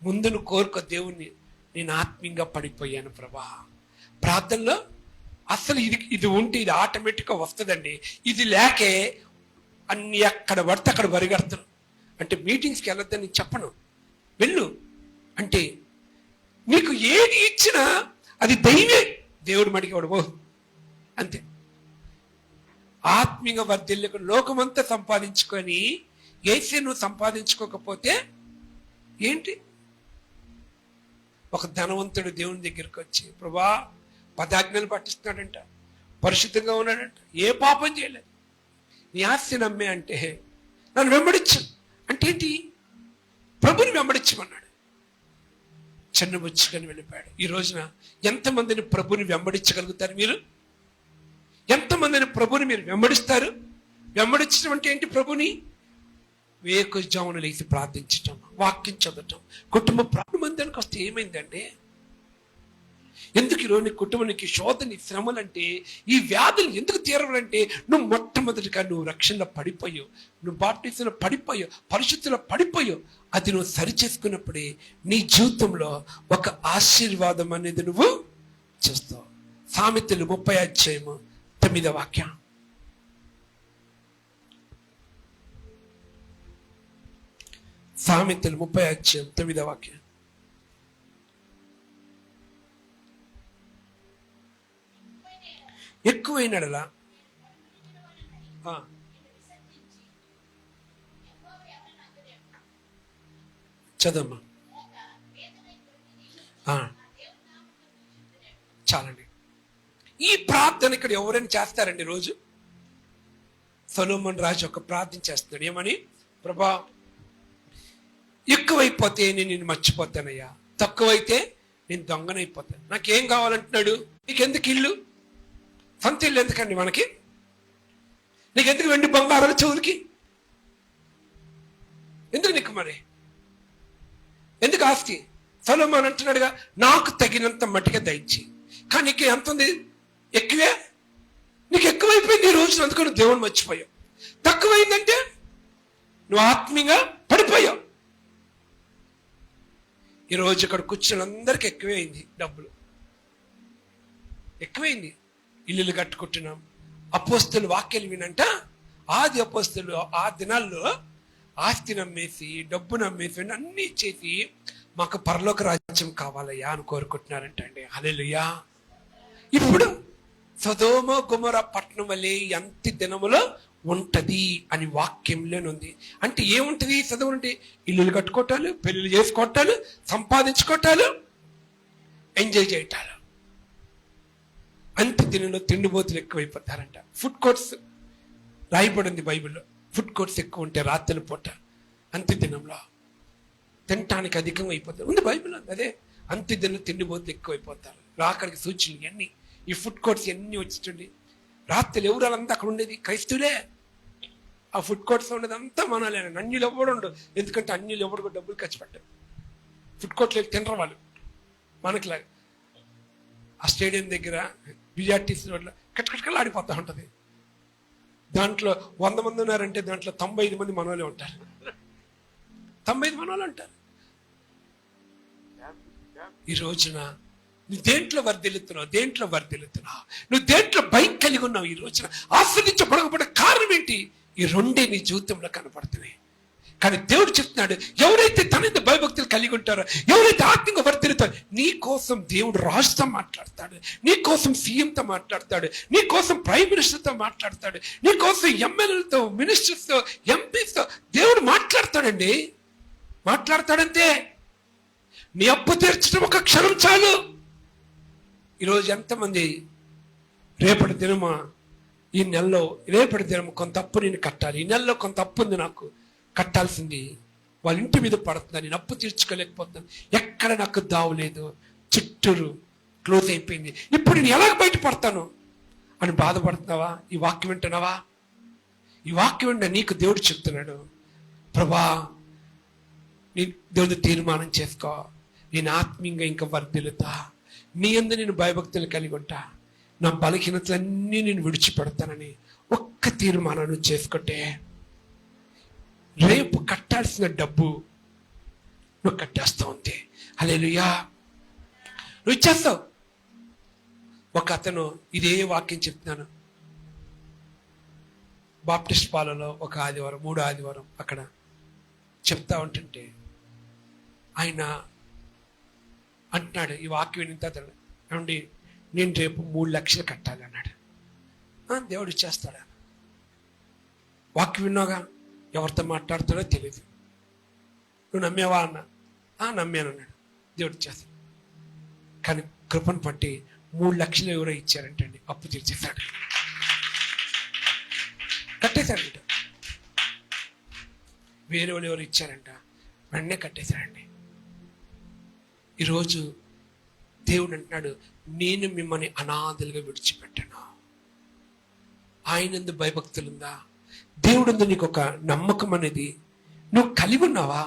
ముందు నువ్వు కోరుకో దేవుణ్ణి, నేను ఆత్మీయంగా పడిపోయాను ప్రభా. ప్రార్థనలో అసలు ఇది ఉంటే ఇది ఆటోమేటిక్గా వస్తుందండి. ఇది లేకే అన్ని ఎక్కడ పడితే అక్కడ పరిగెడతాను. అంటే మీటింగ్స్కి వెళ్ళొద్దని చెప్పను, వెళ్ళు. అంటే నీకు ఏది ఇచ్చినా అది దైవే, దేవుడు మడికి వాడు పో అంతే. ఆత్మీయంగా వర్ధిల్లకు లోకమంతా సంపాదించుకొని ఏసే నువ్వు సంపాదించుకోకపోతే ఏంటి? ఒక ధనవంతుడు దేవుని దగ్గరికి వచ్చి ప్రభా 10 ఆజ్ఞలు పట్టిస్తున్నాడంట, పరిశుద్ధంగా ఉన్నాడంట, ఏ పాపం చేయలేదు, నీ ఆస్తి నమ్మే అంటే నన్ను వెంబడించు అంటే ఏంటి? ప్రభుని వెంబడించమన్నాడు. చిన్నబుచ్చుకొని వెళ్ళిపోయాడు. ఈ రోజున ఎంతమందిని ప్రభుని వెంబడించగలుగుతారు మీరు? ఎంతమందిని ప్రభుని మీరు వెంబడిస్తారు? వెంబడించడం అంటే ఏంటి? ప్రభుని వేకుజామున లేచి ప్రార్థించటం, వాక్యం చదవటం, కుటుంబ మందిరానికి వస్తే ఏమైందండి? ఎందుకు ఈరోజు నీ కుటుంబానికి శోధని శ్రమలంటే, ఈ వ్యాధులు ఎందుకు తీరవాలంటే నువ్వు మొట్టమొదటిగా నువ్వు రక్షణలో పడిపోయావు, నువ్వు బాప్టిజంలో పడిపోయావు, పరిశుద్ధిలో పడిపోయావు. అది నువ్వు సరిచేసుకున్నప్పుడే నీ జీవితంలో ఒక ఆశీర్వాదం అనేది నువ్వు చూస్తావు. సామెతలు 30:9 సామెతలు 30:9. ఎక్కువైనడలా చదమ్మా. చాలండి. ఈ ప్రార్థన ఇక్కడ ఎవరైనా చేస్తారండి రోజు? సొలొమోను రాజు ఒక ప్రార్థన చేస్తున్నాడు. ఏమని? ప్రభా ఎక్కువైపోతే నేను నిన్ను మర్చిపోతానయ్యా, తక్కువైతే నేను దొంగనైపోతాను. నాకేం కావాలంటున్నాడు? నీకెందుకు ఇల్లు? సొంత ఇల్లు ఎందుకండి మనకి? నీకెందుకు వెండి బంగారాలు చెవులకి? ఎందుకు నీకు మరి? ఎందుకు ఆస్తి? సొలొమోను అంటున్నాడుగా, నాకు తగినంత మట్టిగా దయచి. కానీ నీకు ఎంత ఉంది? ఎక్కువే. నీకు ఎక్కువైపోయింది ఈ రోజున, అందుకని దేవుని మర్చిపోయావు. తక్కువైందంటే నువ్వు ఆత్మీయంగా పడిపోయావు. ఈరోజు ఇక్కడ కూర్చుని అందరికి ఎక్కువే అయింది, డబ్బులు ఎక్కువైంది. ఇల్లులు కట్టుకుంటున్నాం. అపోస్తలు వాక్యాలు వినంట, ఆది అపోస్తలు ఆ దినాల్లో ఆస్తి నమ్మేసి, డబ్బు నమ్మేసి, అన్ని ఇచ్చేసి మాకు పరలోక రాజ్యం కావాలయ్యా అని కోరుకుంటున్నారంట అండి. హల్లెలూయా. ఇప్పుడు సొదొమ గొమొర పట్టణం వలె ఎంత దినములో ఉంటది అని వాక్యంలోనుంది. అంటే ఏముంటది? చదువు అంటే ఇల్లులు కట్టుకోవటాలు, పెళ్లిళ్ళు చేసుకోవటాలు, సంపాదించుకోవటాలు, ఎంజాయ్ చేయటాలు. అంత దినంలో తిండిబోతులు ఎక్కువైపోతారంట. ఫుడ్ కోర్ట్స్ రాయబడింది బైబిల్లో. ఫుడ్ కోర్ట్స్ ఎక్కువ ఉంటాయి రాత్రుల పూట. అంత్య దినంలో తినటానికి అధికంగా అయిపోతారు ఉంది బైబిల్. అదే అంత్య దినం తిండిబోతులు ఎక్కువైపోతారు. రాకడికి సూచనలు ఇవన్నీ, ఈ ఫుడ్ కోర్ట్స్ ఎన్ని వచ్చిండి. రాత్రులు ఎవరాలంతా అక్కడ ఉండేది క్రైస్తవులే. ఆ ఫుడ్ కోర్ట్స్ ఉండేది అంతా మనలే. అన్యులు ఎవడు ఉండదు, ఎందుకంటే అన్యులు ఎవడు కూడా డబ్బులు ఖర్చు పెట్టారు. ఫుడ్ కోర్ట్లో తినరు వాళ్ళు మనకిలాగా. ఆ స్టేడియం దగ్గర బిఆర్టీసీ రోడ్లో కట్టకట్టకలు ఆడిపోతూ ఉంటుంది. దాంట్లో 100 మంది ఉన్నారంటే దాంట్లో 95 మంది మనోళ్ళే ఉంటారు. 95 మనోళ్ళు ఉంటారు. ఈ రోజున నువ్వు దేంట్లో వర్ధిల్లుతున్నావు? దేంట్లో వర్ధిల్లుతున్నావు? నువ్వు దేంట్లో భయం కలిగి ఉన్నావు? ఈ రోజున ఆస్వాదించబడకపోవడం కారణం ఏంటి? ఈ రెండే నీ జీవితంలో కనపడుతున్నాయి. కానీ దేవుడు చెప్తున్నాడు, ఎవరైతే తన భయభక్తులు కలిగి ఉంటారో, ఎవరైతే ఆత్మీయంగా వర్ధిల్లుతారో, నీ కోసం దేవుడు రాజుతో మాట్లాడతాడు, నీ కోసం సీఎంతో మాట్లాడతాడు, నీ కోసం ప్రైమ్ మినిస్టర్తో మాట్లాడతాడు, నీ కోసం ఎమ్మెల్యేలతో, మినిస్టర్స్తో, ఎంపీస్తో దేవుడు మాట్లాడతాడండి. మాట్లాడతాడంతే. నీ అప్పు తీర్చడం ఒక క్షణం చాలు. ఈరోజు ఎంతమంది రేపటి దినమా, ఈ నెలలో రేపటి దినం కొంత అప్పు నేను కట్టాలి, ఈ నెలలో కొంత అప్పు ఉంది నాకు కట్టాల్సింది, వాళ్ళ ఇంటి మీద పడుతున్నాను, నేను అప్పు తీర్చుకోలేకపోతున్నాను, ఎక్కడ నాకు దావు లేదు, చుట్టూరు క్లోజ్ అయిపోయింది, ఇప్పుడు నేను ఎలాగ బయటపడతాను అని బాధపడుతున్నావా? ఈ వాక్యం వింటున్నావా? ఈ వాక్యం వింటే నీకు దేవుడు చెప్తున్నాడు, ప్రభా నీ దేవుడు తీర్మానం చేసుకో, నేను ఆత్మీయంగా ఇంకా వర్ధిల్లుతా, నీ యందు నేను భయభక్తులు కలిగి ఉంటా, నా బలహీనతలన్నీ నేను విడిచిపెడతానని ఒక్క తీర్మానం చేసుకుంటే రేపు కట్టాల్సిన డబ్బు నువ్వు కట్టేస్తావు అంతే. హల్లెలూయా. నువ్వు ఇచ్చేస్తావు. ఒక అతను ఇదే వాక్యం చెప్తున్నాను, బాప్టిస్ట్ పాలలో ఒక ఆదివారం, 3వ ఆదివారం అక్కడ చెప్తా ఉంటుంటే ఆయన అంటున్నాడు, ఈ వాక్యం విని అతను ఏమండి నేను రేపు 3 లక్షలు కట్టాలి అన్నాడు. దేవుడు ఇచ్చేస్తాడా? వాక్యం విన్నాగా, ఎవరితో మాట్లాడుతాడో తెలియదు. నువ్వు నమ్మేవా అన్నా? నమ్మాను అన్నాడు. దేవుడు ఇచ్చేస్తాడు. కానీ కృపను పట్టి 3 లక్షలు ఎవరో ఇచ్చారంటండి, అప్పు తీర్చేశాడు, కట్టేశాడంట. వేరే వాళ్ళు ఎవరు ఇచ్చారంట, వెంటనే కట్టేశాడండి. ఈరోజు దేవుడు అంటున్నాడు, నేను మిమ్మల్ని అనాథలుగా విడిచిపెట్టాను. ఆయనందు భయభక్తులుందా? దేవుడు నీకు ఒక నమ్మకం అనేది నువ్వు కలిగి ఉన్నావా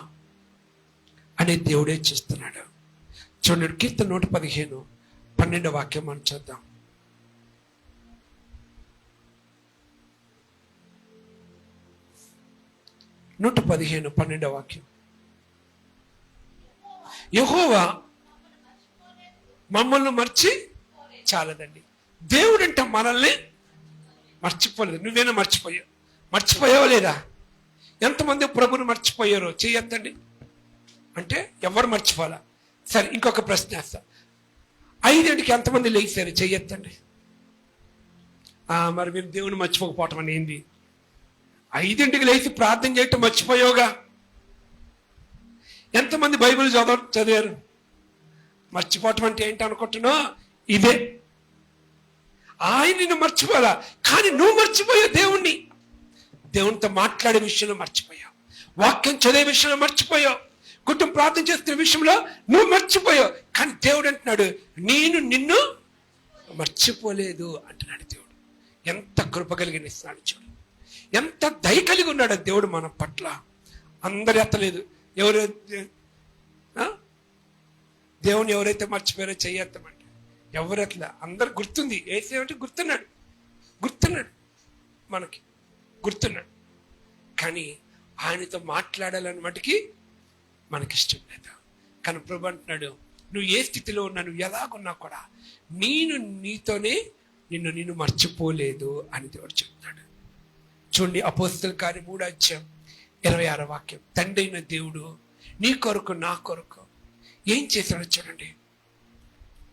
అనే దేవుడే చూస్తున్నాడు. చూడండి, కీర్తన 115 12వ వాక్యం మనం చూద్దాం. నూట 12వ వాక్యం. యెహోవా మమ్మల్ని మర్చి చాలదండి. దేవుడంటే మనల్ని మర్చిపోలేదు. నువ్వేనా మర్చిపోయావు? మర్చిపోయావా లేదా? ఎంతమంది ప్రభుని మర్చిపోయారో చెయ్యొద్దండి. అంటే ఎవరు మర్చిపోవాలా? సరే, ఇంకొక ప్రశ్న వేస్తా. 5ంటికి ఎంతమంది లేచారు? చెయ్యొద్దండి. మరి మీరు దేవుని మర్చిపోకపోవటం అని ఏంది? 5ంటికి లేచి ప్రార్థన చేయటం మర్చిపోయావుగా. ఎంతమంది బైబిల్ చదివారు? మర్చిపోవటం అంటే ఏంటి అనుకుంటున్నావు? ఇదే. ఆయన్ని మర్చిపోవాలా, కానీ నువ్వు మర్చిపోయావు దేవుణ్ణి. దేవునితో మాట్లాడే విషయంలో మర్చిపోయావు, వాక్యం చదివే విషయంలో మర్చిపోయావు, కుటుంబం ప్రార్థన చేస్తున్న విషయంలో నువ్వు మర్చిపోయావు, కానీ దేవుడు అంటున్నాడు నేను నిన్ను మర్చిపోలేదు అంటున్నాడు దేవుడు. ఎంత కృప కలిగిన ఇస్తున్నాడు చూడు, ఎంత దయ కలిగి ఉన్నాడు దేవుడు మన పట్ల. అందరు ఎత్తలేదు, ఎవరు దేవుని ఎవరైతే మర్చిపోయారో చెయ్యెత్తమంటే ఎవరు ఎట్లా, అందరు గుర్తుంది. ఏసేమంటే గుర్తున్నాడు మనకి గుర్తున్నాడు, కానీ ఆయనతో మాట్లాడాలని మటుకి మనకిష్టం లేదు. కానీ ప్రభు అంటున్నాడు నువ్వు ఏ స్థితిలో ఉన్నా, నువ్వు ఎలాగున్నా కూడా నేను నీతోనే నిన్ను మర్చిపోలేదు అని దేవుడు చెప్తున్నాడు. చూడండి అపోస్తల కార్యం 3:26 తండ్రి అయిన దేవుడు నీ కొరకు నా కొరకు ఏం చేశాడో చూడండి.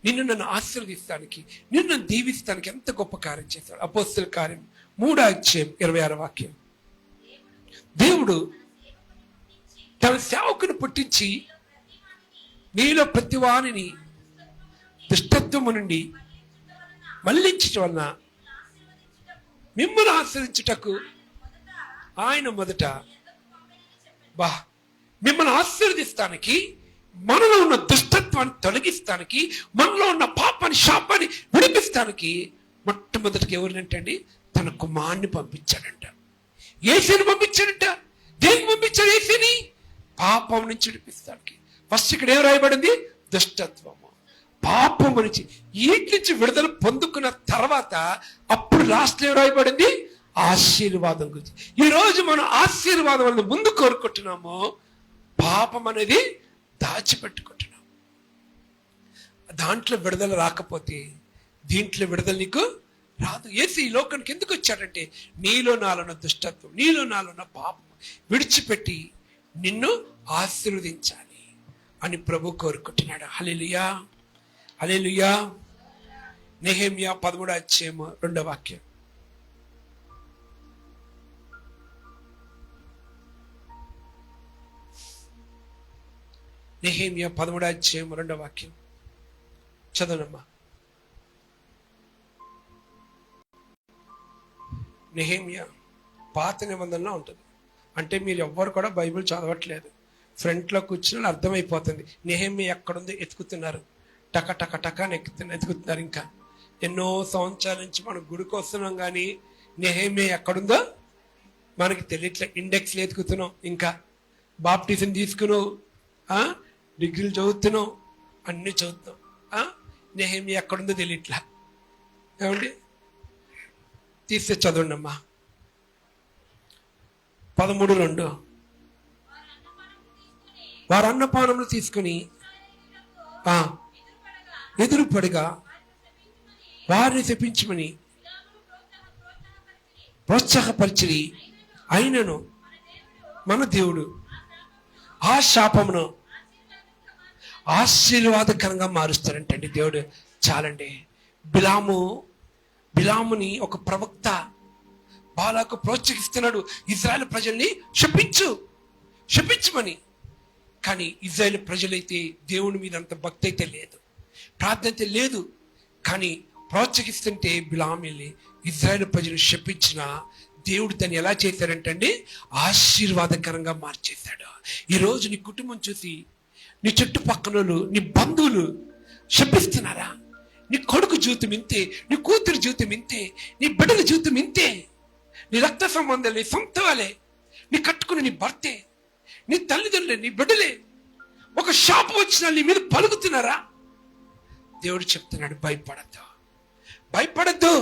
నన్ను ఆశీర్వదిస్తానికి, నిన్ను దీవిస్తానికి ఎంత గొప్ప కార్యం చేశాడు. అపోస్తల కార్యం 3:26 దేవుడు తన సేవకుని పుట్టించి నీలో ప్రతి వానిని దుష్టత్వము నుండి మళ్లించటం వలన మిమ్మల్ని ఆశీర్వదించుటకు ఆయన మొదట మిమ్మల్ని ఆశీర్వదిస్తానికి, మనలో ఉన్న దుష్టత్వాన్ని తొలగిస్తానికి, మనలో ఉన్న పాపాన్ని శాపాన్ని విడిపిస్తానికి మొట్టమొదటికి ఎవరినంటండి తన కుమారుని పంపించాడంట. యేసుని పంపించాడంట. దేనికి పంపించాడు యేసుని? పాపం నుంచి విడిపిస్తానికి. ఫస్ట్ ఇక్కడ ఏం రాయబడింది? దుష్టత్వము, పాపం నుంచి, వీటి నుంచి విడుదల పొందుకున్న తర్వాత అప్పుడు లాస్ట్ ఏం రాయబడింది? ఆశీర్వాదం గురించి. ఈ రోజు మనం ఆశీర్వాదం వల్ల ముందు కోరుకుంటున్నాము, పాపం అనేది దాచిపెట్టుకుంటున్నాం. దాంట్లో విడుదల రాకపోతే దీంట్లో విడుదల నీకు రాదు. యేసు ఈ లోకానికి ఎందుకు వచ్చాడంటే నీలో నాలున్న దుష్టత్వం, నీలో నాలున్న పాపం విడిచిపెట్టి నిన్ను ఆశీర్వదించాలి అని ప్రభు కోరుకుంటున్నాడు. హల్లెలూయా, హల్లెలూయా. నెహెమ్యా 13:2 నెహెమ్యా 13:2 చదవనమ్మా. నెహెమ్యా పాత నిబంధనలో ఉంటుంది. అంటే మీరు ఎవ్వరు కూడా బైబిల్ చదవట్లేదు, ఫ్రంట్లో కూర్చుని అర్థమైపోతుంది. నెహెమ్యా ఎక్కడుందో ఎతుకుతున్నారు, టక టక టక ఎతుకుతున్నారు. ఇంకా ఎన్నో సంవత్సరాల నుంచి మనం గుడికి వస్తున్నాం, కానీ నెహెమ్యా ఎక్కడుందో మనకి తెలియట్లే. ఇండెక్స్లు ఎతుకుతున్నాం, ఇంకా బాప్టిజం తీసుకున్నావు, డిగ్రీలు చదువుతున్నాం, అన్నీ చదువుతున్నాం. నెహెమ్యా ఎక్కడుందో తెలియట్లా. ఏమండి తీస్తే చదవండి అమ్మా. 13:2 వారు అన్నపానములు తీసుకుని ఎదురుపడిగా వారిని శపించమని ప్రోత్సాహపరిచిరి. అయినను మన దేవుడు ఆ శాపమును ఆశీర్వాదకరంగా మారుస్తారంటండి దేవుడు. చాలండి. బిలాముని ఒక ప్రవక్త బాలాకు ప్రోత్సహిస్తున్నాడు, ఇజ్రాయెల్ ప్రజల్ని శపించమని. కానీ ఇజ్రాయెల్ ప్రజలైతే దేవుని మీద అంత భక్తి అయితే లేదు, ప్రార్థన అయితే లేదు. కానీ ప్రోత్సహిస్తుంటే బిలాముని ఇజ్రాయెల్ ప్రజలు శపించిన దేవుడు దాన్ని ఎలా చేశారంటండి? ఆశీర్వాదకరంగా మార్చేశాడు. ఈరోజు నీ కుటుంబం చూసి నీ చుట్టుపక్కల నీ బంధువులు శపిస్తున్నారా? నీ కొడుకు జీవితం ఇంతే, నీ కూతురు జీవితం ఇంతే, నీ బిడ్డల జీవితం ఇంతే, నీ రక్త సంబంధాలు, నీ సొంత వాళ్ళే, నీ కట్టుకుని నీ భర్తే, నీ తల్లిదండ్రులే, నీ బిడ్డలే ఒక శాపం వచ్చినా నీ మీద పలుకుతున్నారా? దేవుడు చెప్తున్నాడు భయపడద్దు,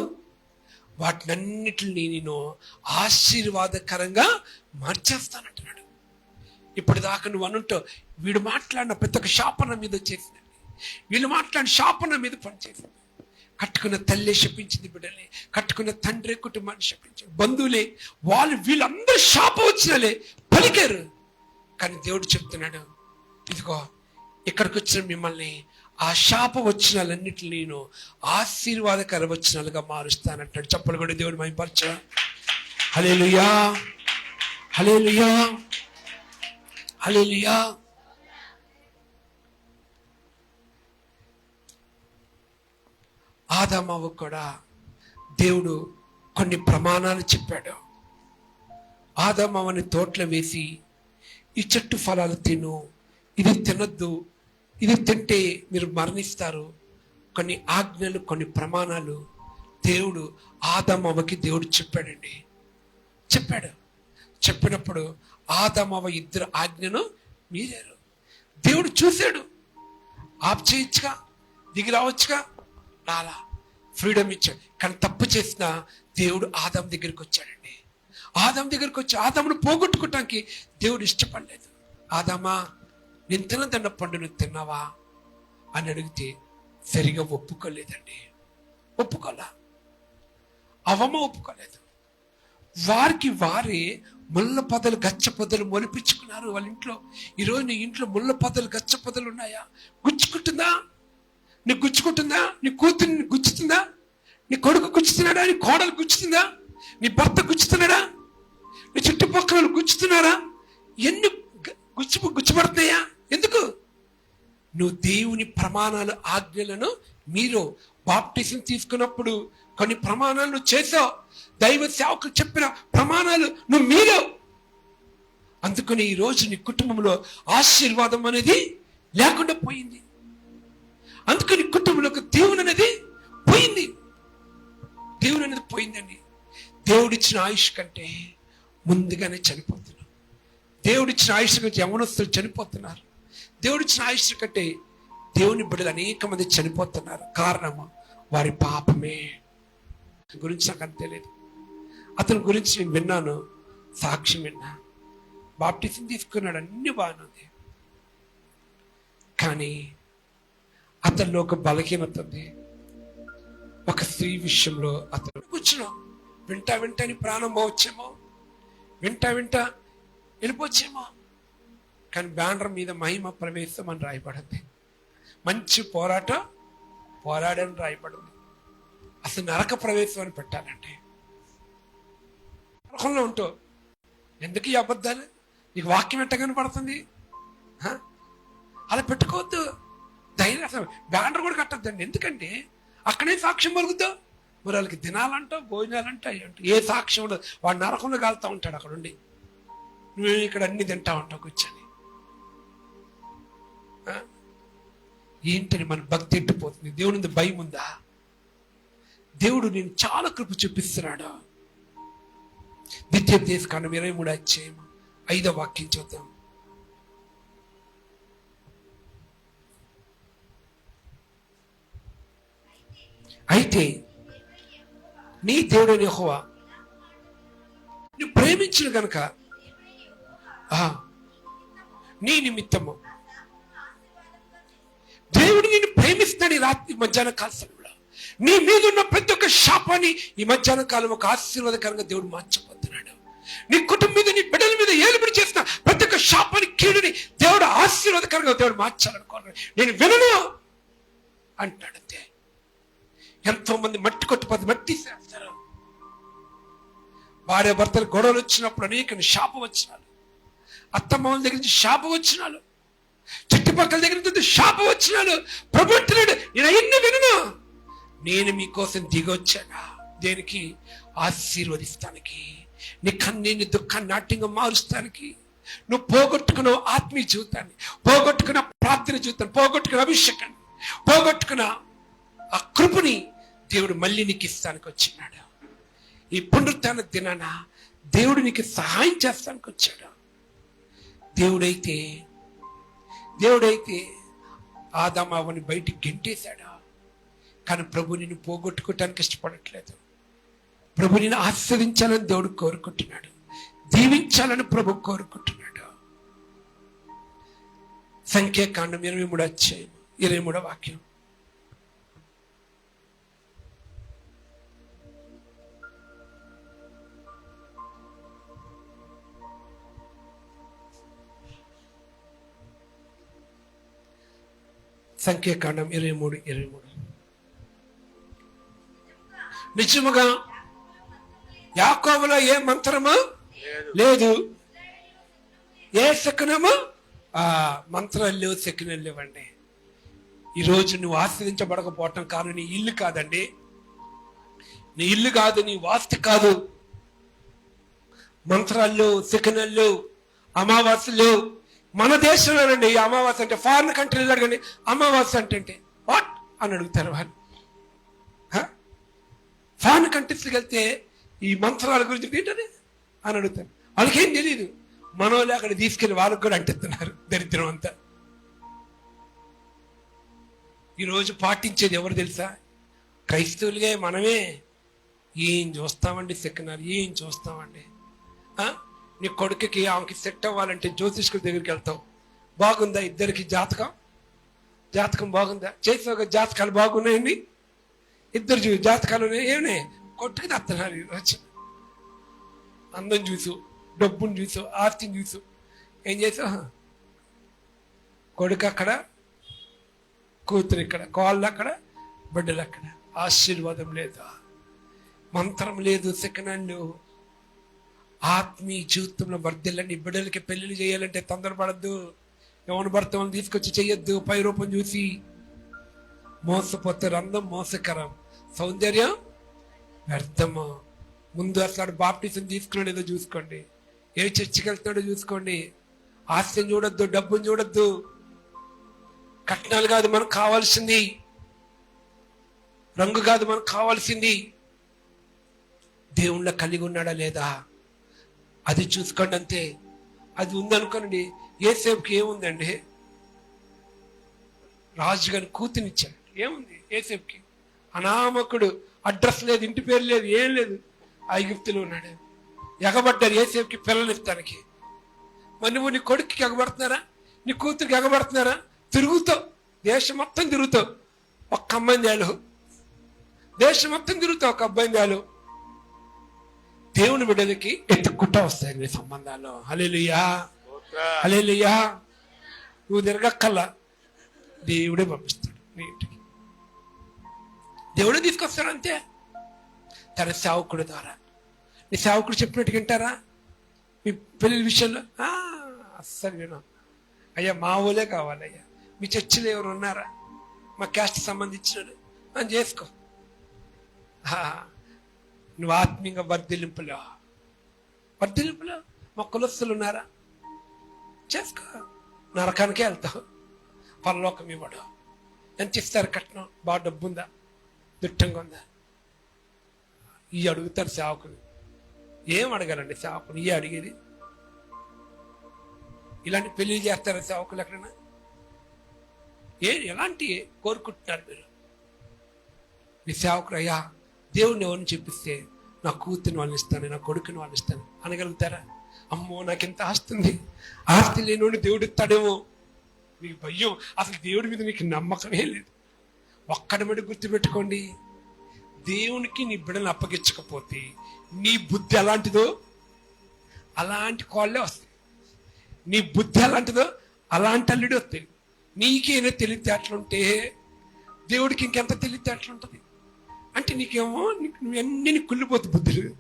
వాటినన్నిటిని నేను ఆశీర్వాదకరంగా మార్చేస్తానంటున్నాడు. ఇప్పటిదాకా నువ్వు అనుంటావు, వీడు మాట్లాడిన ప్రతి ఒక్క శాపన మీద వచ్చేసిందండి, వీళ్ళు మాట్లాడిన శాపన మీద పనిచేసింది. కట్టుకున్న తల్లి శపించింది బిడ్డలే, కట్టుకున్న తండ్రి కుటుంబాన్ని శపించారు, బంధువులే, వీళ్ళందరూ శాపం వచ్చినలే పలికారు. కానీ దేవుడు చెప్తున్నాడు, ఇదిగో ఇక్కడికి వచ్చిన మిమ్మల్ని ఆ శాప వచనాలన్నిటిని నేను ఆశీర్వాదకర వచనాలుగా మారుస్తానంటాడు. చెప్పలు కూడా దేవుడు మహిమపరచ. హల్లెలూయా, హల్లెలూయా, హల్లెలూయా. ఆదామవ్వ కూడా దేవుడు కొన్ని ప్రమాణాలు చెప్పాడు. ఆదామవ్వని తోటలో వేసి ఈ చెట్టు ఫలాలు తిను, ఇది తినొద్దు, ఇది తింటే మీరు మరణిస్తారు, కొన్ని ఆజ్ఞలు, కొన్ని ప్రమాణాలు దేవుడు ఆదామవ్వకి దేవుడు చెప్పాడండి. చెప్పినప్పుడు ఆదామవ్వ ఇద్దరు ఆజ్ఞను మీరారు. దేవుడు చూశాడు, ఆప్ చేయొచ్చుగా, దిగి రావచ్చుగా, రాలా, ఫ్రీడమ్ ఇచ్చాడు. కానీ తప్పు చేసిన దేవుడు ఆదాం దగ్గరికి వచ్చాడండి. ఆదాం దగ్గరికి వచ్చి ఆదామును పోగొట్టుకోవటానికి దేవుడు ఇష్టపడలేదు. ఆదామా, నేను తినదన్న పండు నువ్వు తిన్నావా అని అడిగితే సరిగా ఒప్పుకోలేదండి. ఒప్పుకోలే, అవమ్మ ఒప్పుకోలేదు. వారికి వారే ముళ్ళ పొదలు, గచ్చ పొదలు మొలిపించుకున్నారు వాళ్ళ ఇంట్లో. ఈరోజు నీ ఇంట్లో ముళ్ళ పొదలు, గచ్చ పొదలు ఉన్నాయా? గుచ్చుకుంటుందా? నీకు గుచ్చుకుంటుందా? నీ కూతురిని గుచ్చుతుందా? నీ కొడుకు గుచ్చుతున్నాడా? నీ కోడలు గుచ్చుతుందా? నీ భర్త గుచ్చుతున్నాడా? నీ చుట్టుపక్కల గుచ్చుతున్నారా? ఎన్ని గుచ్చుపడుతున్నాయా? ఎందుకు? నువ్వు దేవుని ప్రమాణాలు, ఆజ్ఞలను మీరు బాప్టిజం తీసుకున్నప్పుడు కొన్ని ప్రమాణాలు నువ్వు చేసావు. దైవ సేవకులు చెప్పిన ప్రమాణాలు నువ్వు మీరావు. అందుకని ఈరోజు నీ కుటుంబంలో ఆశీర్వాదం అనేది లేకుండా పోయింది. అందుకని కుటుంబంలోకి దేవుని అనేది పోయింది. దేవుని అనేది పోయిందండి. దేవుడిచ్చిన ఆయుష్ కంటే ముందుగానే చనిపోతున్నారు. దేవుడిచ్చిన ఆయుష్ కంటే యవనస్తులు చనిపోతున్నారు. దేవుడిచ్చిన ఆయుష్ కంటే దేవుని బిడ్డలు అనేక మంది చనిపోతున్నారు. కారణము వారి పాపమే. గురించి నాకు అంతే లేదు. అతని గురించి నేను విన్నాను, సాక్ష్యం విన్నా, బాప్టిజం తీసుకున్నాడు, అన్ని బాగున్నది. కానీ అతనిలో ఒక బలహీనత ఉంది. ఒక స్త్రీ విషయంలో అతను కూర్చున్నాం, వింటా నీ ప్రాణం పోవచ్చేమో, వింటా వెళ్ళిపోవచ్చేమో. కానీ బ్యానర్ మీద మహిమ ప్రవేశం అని రాయబడింది. మంచి పోరాడని రాయబడింది. అసలు నరక ప్రవేశం అని పెట్టాలంటే నరకంలో ఉంటావు. ఎందుకు ఈ అబద్ధాలు? నీకు వాక్యం ఎట్ట కనపడుతుంది? అలా పెట్టుకోవద్దు. ధైర్యం, అసలు బ్యానర్ కూడా కట్టద్దండి. ఎందుకంటే అక్కడే సాక్ష్యం పలుకుతావు. మరి వాళ్ళకి దినాలంటావు, భోజనాలంటావు, ఏ సాక్ష్యం ఉండదు. వాడు నరకంలో కాలుతూ ఉంటాడు అక్కడ ఉండి, నువ్వు ఇక్కడ అన్ని తింటా ఉంటావు కూర్చొని. ఏంటని మన భక్తి ఎట్టిపోతుంది? దేవుని భయం ఉందా? దేవుడు నేను చాలా కృప చూపిస్తున్నాడు. ద్వితీయోపదేశకాండం 23వ అధ్యాయం 5వ వాక్యం చూద్దాం. అయితే నీ దేవుడైన యెహోవా నువ్వు ప్రేమించిన గనుక నీ నిమిత్తము దేవుడు నిన్ను ప్రేమిస్తాడు. ఈ రాత్రి మధ్యాహ్న కాల సమయంలో నీ మీద ఉన్న ప్రతి ఒక్క శాపాన్ని ఈ మధ్యాహ్న కాలం ఒక ఆశీర్వాదకరంగా దేవుడు మార్చబోతున్నాడు. నీ కుటుంబం మీద, నీ బిడ్డల మీద ఏలుబడి చేసిన ప్రతి ఒక్క శాపాన్ని, కీడుని దేవుడు ఆశీర్వాదకరంగా దేవుడు మార్చాలనుకోవాలి. నేను వినను అంటాడు. అంతే. ఎంతో మంది మట్టి కొట్టుపోతే మట్టి చేస్తారు. భార్య భర్తలు గొడవలు వచ్చినప్పుడు అనేక శాపం వచ్చినాలు, అత్తమ్మల దగ్గర నుంచి శాపం వచ్చినాలు, చుట్టుపక్కల దగ్గర నుంచి శాపం వచ్చినాలు. ప్రభు అంటున్నాడు, నేను అవన్నీ వినను. నేను మీకోసం దిగొచ్చానా? దేనికి? ఆశీర్వదిస్తానికి, నీ కన్నీని దుఃఖాన్ని నాట్యంగా మారుస్తానికి. నువ్వు పోగొట్టుకున్న ఆత్మీయ జీవితాన్ని, పోగొట్టుకున్న ప్రార్థన జీవితాన్ని, పోగొట్టుకున్న అభిషేకాన్ని, పోగొట్టుకున్న ఆ కృపని దేవుడు మళ్ళీ నీకు ఇస్తానికి వచ్చినాడు. ఈ పునరుత్థాన దినాన దేవుడు నీకు సహాయం చేస్తానికి వచ్చాడు. దేవుడైతే ఆదాము అవ్వని బయటికి గెంటేశాడు. కానీ ప్రభు నిన్ను పోగొట్టుకోవటానికి ఇష్టపడట్లేదు. ప్రభు నిన్ను ఆస్వాదించాలని దేవుడు కోరుకుంటున్నాడు, దీవించాలని ప్రభు కోరుకుంటున్నాడు. సంఖ్యాకాండం 23వ అధ్యాయం 23వ వాక్యం. సంఖ్యాకాండం 23:23. నిజముగా యాకోబులో ఏ మంత్రము లేదు, ఏ శకునము, మంత్రాలు లేవు, శకునాలు లేవండి. ఈరోజు నువ్వు ఆశ్రయించబడకపోవటం కారణం నీ ఇల్లు కాదండి, నీ ఇల్లు కాదు, నీ వాస్తు కాదు. మంత్రాలు, శకునాలు, అమావాస్యలు, మన దేశంలోనండి ఈ అమావాస్య అంటే, ఫారిన్ కంట్రీలో అడగండి అమావాస్య అంటే వాట్ అని అడుగుతారు వాళ్ళు. ఫారిన్ కంట్రీస్కి వెళ్తే ఈ మంత్రాల గురించి ఏంటని అని అడుగుతారు. వాళ్ళకేం తెలియదు. మన వాళ్ళు అక్కడ తీసుకెళ్ళి వాళ్ళకి కూడా అంటిస్తున్నారు దరిద్రం అంతా. ఈరోజు పాటించేది ఎవరు తెలుసా? క్రైస్తవులుగా మనమే. ఏం చూస్తామండి సెక్కినారు, ఏం చూస్తామండి. నీ కొడుకుకి ఆమెకి సెట్ అవ్వాలంటే జ్యోతిష్కుల దగ్గరికి వెళ్తావు. బాగుందా ఇద్దరికి జాతకం బాగుందా? చేసావుగా జాతకాలు బాగున్నాయండి, ఇద్దరు జాతకాలు ఉన్నాయి. ఏమనే కొట్టుకు తస్తున్నారు ఈరోజు. అందం చూసు, డబ్బును చూసు, ఆస్తిని చూసు. ఏం చేసావు? కొడుకు అక్కడ, కూతురు ఇక్కడ, కాళ్ళు అక్కడ, బిడ్డలు అక్కడ. ఆశీర్వాదం లేదు, మంత్రం లేదు, సెకండ్ ఆత్మీయ జీవితంలో వర్ధిల్లండి. బిడ్డలకి పెళ్లిళ్ళు చేయాలంటే తొందరపడద్దు. ఎవరి భర్తలను తీసుకొచ్చి చెయ్యొద్దు పై రూపం చూసి. మోసపోతారు. అందం మోసకరం, సౌందర్యం వ్యర్థము. ముందు అసలు బాప్టిజం తీసుకున్నాడు ఏదో చూసుకోండి, ఏ చర్చికి వెళ్తున్నాడో చూసుకోండి. ఆస్తిని చూడొద్దు, డబ్బుని చూడొద్దు. కట్నాలు కాదు మనకు కావాల్సింది, రంగు కాదు మనకు కావాల్సింది. దేవుళ్ళ కలిగి ఉన్నాడా లేదా అది చూసుకోండి అంతే. అది ఉందనుకోండి. ఏసేపుకి ఏముందండి? రాజుగారి కూతునిచ్చాడు. ఏముంది ఏసేపుకి? అనామకుడు, అడ్రస్ లేదు, ఇంటి పేరు లేదు, ఏం లేదు. ఐగుప్తులో ఉన్నాడు. ఎగబడ్డారు ఏసేపుకి పిల్లలు ఇస్తానికి. మరి నువ్వు నీ కొడుకుకి ఎగబడుతున్నారా, నీ కూతురికి ఎగబడుతున్నారా? తిరుగుతావు, దేశం మొత్తం తిరుగుతావు, ఒక్క అమ్మాయిని తేలు. దేశం మొత్తం తిరుగుతావు, ఒక అబ్బాయిని తేలు. దేవుని బిడ్డలకి ఎత్తుక్కుంటా వస్తాయి నీ సంబంధాలు. హల్లెలూయా, హల్లెలూయా. నువ్వు తిరగక్కల్లా, దేవుడే పంపిస్తాడు నీ ఇంటికి. దేవుడే తీసుకొస్తాడు అంతే. తన సేవకుడి ద్వారా. నీ సేవకుడు చెప్పినట్టు వింటారా? మీ పెళ్లి విషయంలో అస్సలు వినం. అయ్యా మా ఊళ్ళే కావాలయ్యా, మీ చర్చిలో ఎవరు ఉన్నారా, మా క్యాస్ట్ సంబంధించినడు అని చేసుకో. నువ్వు ఆత్మీయంగా వర్ధిల్లింపులో మా కులస్తులు ఉన్నారా, చేసుకో. నరకానికే వెళ్తావు, పరలోకం ఇవ్వడు. ఎంత ఇస్తారు కట్నం? బాగా డబ్బు ఉందా, దిట్టంగా ఉందా? ఇవి అడుగుతారు సేవకులు. ఏం అడగాలండి సేవకులు? ఇవి అడిగేది. ఇలాంటి పెళ్లి చేస్తారా సేవకులు ఎక్కడైనా? ఎలాంటి కోరుకుంటున్నారు మీరు? మీ సేవకుడు అయ్యా దేవుడిని ఎవరిని చెప్పిస్తే నా కూతురిని వాళ్ళని ఇస్తాను, నా కొడుకుని వాళ్ళని ఇస్తాను అనగలుగుతారా? అమ్మో నాకు ఎంత ఆస్తి ఉంది, ఆస్తి లేనివాడిని దేవుడు ఇస్తాడేమో. నీకు భయం, అసలు దేవుడి మీద నీకు నమ్మకమే లేదు. ఒక్కడి మీద గుర్తుపెట్టుకోండి, దేవునికి నీ బిడ్డను అప్పగించకపోతే నీ బుద్ధి ఎలాంటిదో అలాంటి కోళ్ళే వస్తాయి. నీ బుద్ధి ఎలాంటిదో అలాంటి అల్లుడు వస్తాయి. నీకేనా తెలివితేటలుంటే దేవుడికి ఇంకెంత తెలివితేటలుంటుంది. అంటే నీకేమో నువ్వన్నీ కుళ్ళిపోతు బుద్ధులు.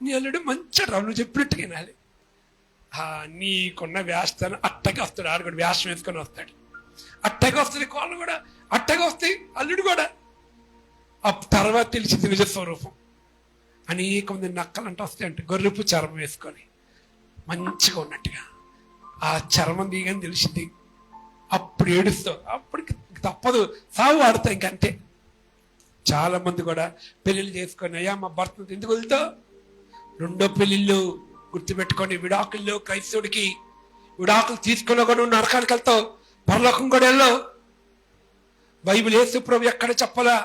నీ అల్లుడు మంచిగా రావు, నువ్వు చెప్పినట్టుగా వినాలి. నీకున్న వేస్తాను అట్టగా వస్తాడు. ఆడు కూడా వేషం వేసుకొని వస్తాడు, అట్టగా వస్తుంది. కోళ్ళు కూడా అట్టగా వస్తాయి, అల్లుడు కూడా. ఆ తర్వాత తెలిసింది నిజ స్వరూపం. అనేక మంది నక్కలు అంటే వస్తాయంట, గొర్రెపు చర్మం వేసుకొని మంచిగా ఉన్నట్టుగా. ఆ చర్మం దిగని తెలిసింది. అప్పుడు ఏడుస్తావు, అప్పటికి తప్పదు, సాగు ఆడుతావు ఇంకంతే. చాలా మంది కూడా పెళ్ళిళ్ళు చేసుకొని అయ్యా మా భర్తను ఎందుకు వదులుతావు? రెండో పెళ్ళిళ్ళు గుర్తుపెట్టుకొని. విడాకుల్లో క్రైస్తవుడికి విడాకులు తీసుకున్నా కూడా నువ్వు నరకానికి వెళ్తావు, పరలోకం కూడా వెళ్ళావు. బైబిల్ యేసు ప్రభు ఎక్కడ చెప్పలా?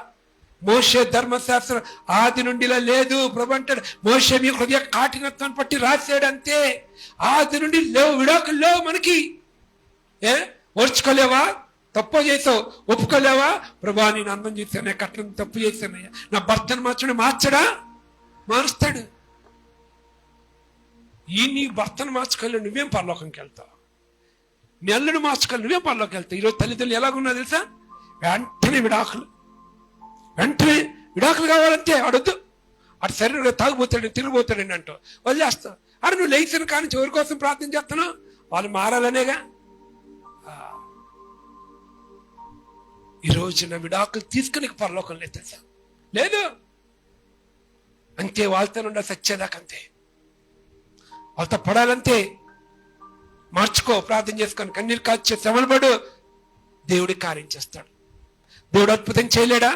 మోషే ధర్మశాస్త్రం ఆది నుండిలా లేదు. ప్రభు అంటాడు మోషే మీ హృదయ కాఠినత్వాన్ని బట్టి రాశాడు అంతే. ఆది నుండి లేవు, విడాకులు లేవు మనకి. ఓర్చుకోలేవా? తప్పు చేసావు, ఒప్పుకోలేవా? ప్రభా నేను అందం చేశాను, కట్నం తప్పు చేశానయ్యా, నా భర్తను మార్చడా? మారుస్తాడు. నీ భర్తను మార్చుకోలేవు, నువ్వేం పరలోకంకి వెళ్తావు? నీ అల్లుడు మార్చుకోవాలి, నువ్వేం పరలోకి వెళ్తావు? ఈరోజు తల్లిదండ్రులు ఎలాగున్నా తెలుసా? వెంటనే విడాకులు కావాలంటే అడొద్దు. అటు శరీరంగా తాగుపోతాడు, తిరిగిపోతాడండి అంటూ వదిలేస్తావు. అరే నువ్వు లేచిన కానీ ఎవరి కోసం ప్రార్థన చేస్తున్నావు? వాళ్ళు మారాలనేగా. ఈ రోజున విడాకులు తీసుకుని పరలోకం లేదు తెలుసా? లేదు. అంతే, వాళ్ళతో ఉండాలి సచ్చేదాకా అంతే, వాళ్ళతో పడాలంతే. మార్చుకో, ప్రార్థన చేసుకొని, కన్నీరు కాచే శ్రమలపడు, దేవుడి కార్యం చేస్తాడు. దేవుడు అద్భుతం చేయలేడా?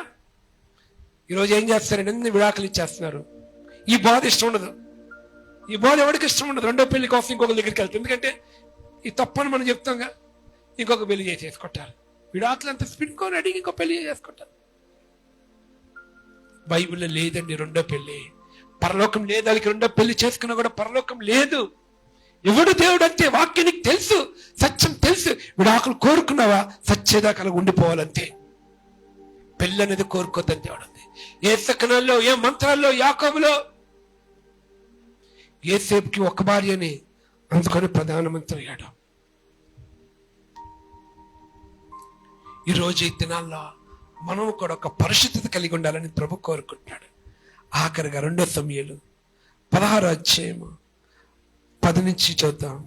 ఈరోజు ఏం చేస్తారండి, అన్ని విడాకులు ఇచ్చేస్తున్నారు. ఈ బాధ ఇష్టం ఉండదు, ఈ బాధ ఎవరికి ఇష్టం ఉండదు. రెండో పెళ్లి కోసం ఇంకొక దగ్గరికి వెళ్తారు, ఎందుకంటే ఈ తప్పని మనం చెప్తాంగా, ఇంకొక పెళ్లి చేసేసుకుంటారు. విడాకులు అంతా స్పిన్కొని అడిగి ఇంకో పెళ్లి చేసుకుంటారు. బైబిల్లో లేదండి రెండో పెళ్లి, పరలోకం లేదు. వాళ్ళకి రెండో పెళ్లి చేసుకున్నా కూడా పరలోకం లేదు. ఎవడు దేవుడు అంటే వాక్యానికి తెలుసు, సత్యం తెలుసు. విడాకులు కోరుకున్నావా, సత్యదాకా అలా ఉండిపోవాలంతే. పెళ్ళి అనేది కోరుకోద్దని దేవుడు అంది. ఏ శకనాల్లో, ఏ మంత్రాల్లో, యాకోబులో యోసేపుకి ఒక భార్యని అందుకొని ప్రధానమంత్రి అయ్యాడు. ఈరోజు ఈ దినాల్లో మనం కూడా ఒక పరిశుద్ధత కలిగి ఉండాలని ప్రభు కోరుకుంటున్నాడు. ఆఖరిగా 2 సమూయేలు 16 అధ్యాయము 10 నుంచి చూద్దాం.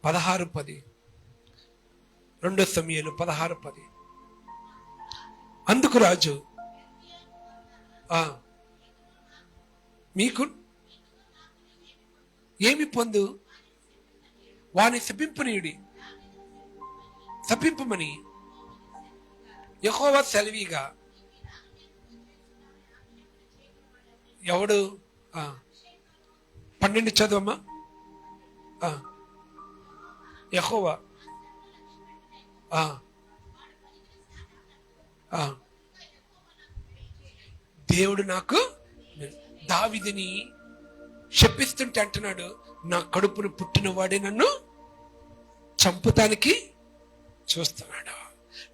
16:10. 2 సమూయేలు 16:10. అందుకు రాజు, మీకు ఏమి పొందు, వాని శపింపుమని యెహోవా సెలవిగా. ఎవడు 12 చదవమ్మా. యెహోవా దేవుడు నాకు, దావీదుని శపిస్తుంటే అంటున్నాడు, నా కడుపును పుట్టిన వాడే నన్ను చంపుతానికి చూస్తున్నాడు.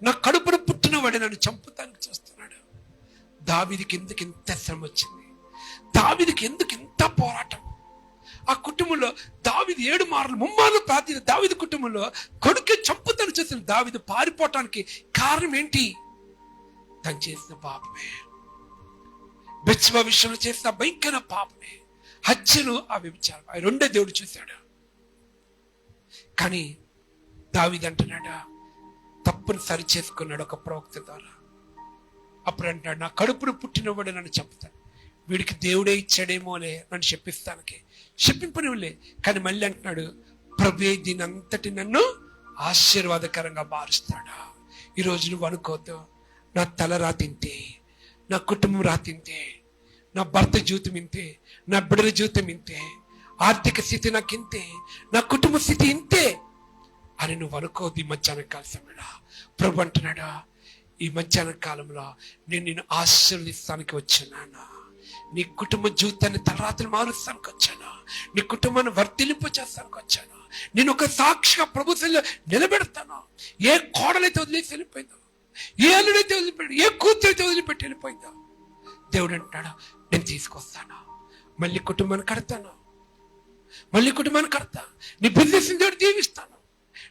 నా కడుపును పుట్టిన వాడే నన్ను చంపుతానికి చూస్తున్నాడు. దావీదుకి ఎందుకు ఇంత శ్రమ వచ్చింది? దావీదుకి ఎందుకు ఇంత పోరాటం? ఆ కుటుంబంలో దావీదు 7 మార్లు 3 మార్లు ప్రార్థన. దావీదు కుటుంబంలో కొడుకే చంపుతాను చూసిన దావీదు పారిపోవటానికి కారణం ఏంటి? తను చేసిన పాపమే, బెత్షెబా విషయంలో చేసిన భయంకర పాపమే, హత్యను, ఆ వ్యభిచారం, ఆ 2 దేవుడు చూశాడు. కానీ దావీదు అంటున్నాడు, తప్పును సరి చేసుకున్నాడు ఒక ప్రవక్త ద్వారా. అప్పుడు అంటాడు, నా కడుపును పుట్టినవాడు నన్ను చంపుతాడు, వీడికి దేవుడే ఇచ్చాడేమోలే నన్ను శపిస్తానికి, శపింపనివ్వలే. కానీ మళ్ళీ అంటున్నాడు, ప్రభువే దీని అంతటి నన్ను ఆశీర్వాదకరంగా మారుస్తాడా. ఈరోజు నువ్వు అనుకోవద్దు, నా తల రాతింతే, నా కుటుంబం రాతింతే, నా భర్త జీవితం ఇంతే, నా బిడ్డల జీవితం ఇంతే, ఆర్థిక స్థితి నాకు ఇంతే, నా కుటుంబ స్థితి ఇంతే అని నువ్వు అనుకోవద్దు. ఈ మధ్యాహ్న కాల సమయంలో ప్రభు అంటున్నాడా, ఈ మధ్యాహ్న కాలంలో నేను నిన్ను ఆశీర్వదిస్తానికి వచ్చాను. నీ కుటుంబ జీవితాన్ని తలరాత్రులు మారుస్తానికి వచ్చాను. నీ కుటుంబాన్ని వర్తిలింపు చేస్తానికి వచ్చాను. నేను ఒక సాక్షిగా ప్రభుత్వంలో నిలబెడతాను. ఏ కోడలైతే వదిలేసి వెళ్ళిపోయిందో, ఏ అల్లుడైతే వదిలిపెట్టాడు, ఏ కూతురైతే వదిలిపెట్టి వెళ్ళిపోయిందో, దేవుడు అంటాడు, నేను తీసుకొస్తాను, మళ్ళీ కుటుంబాన్ని కడతాను, మళ్ళీ కుటుంబాన్ని కడతా. నీ బిజినెస్ దేవుడు దీవిస్తాను,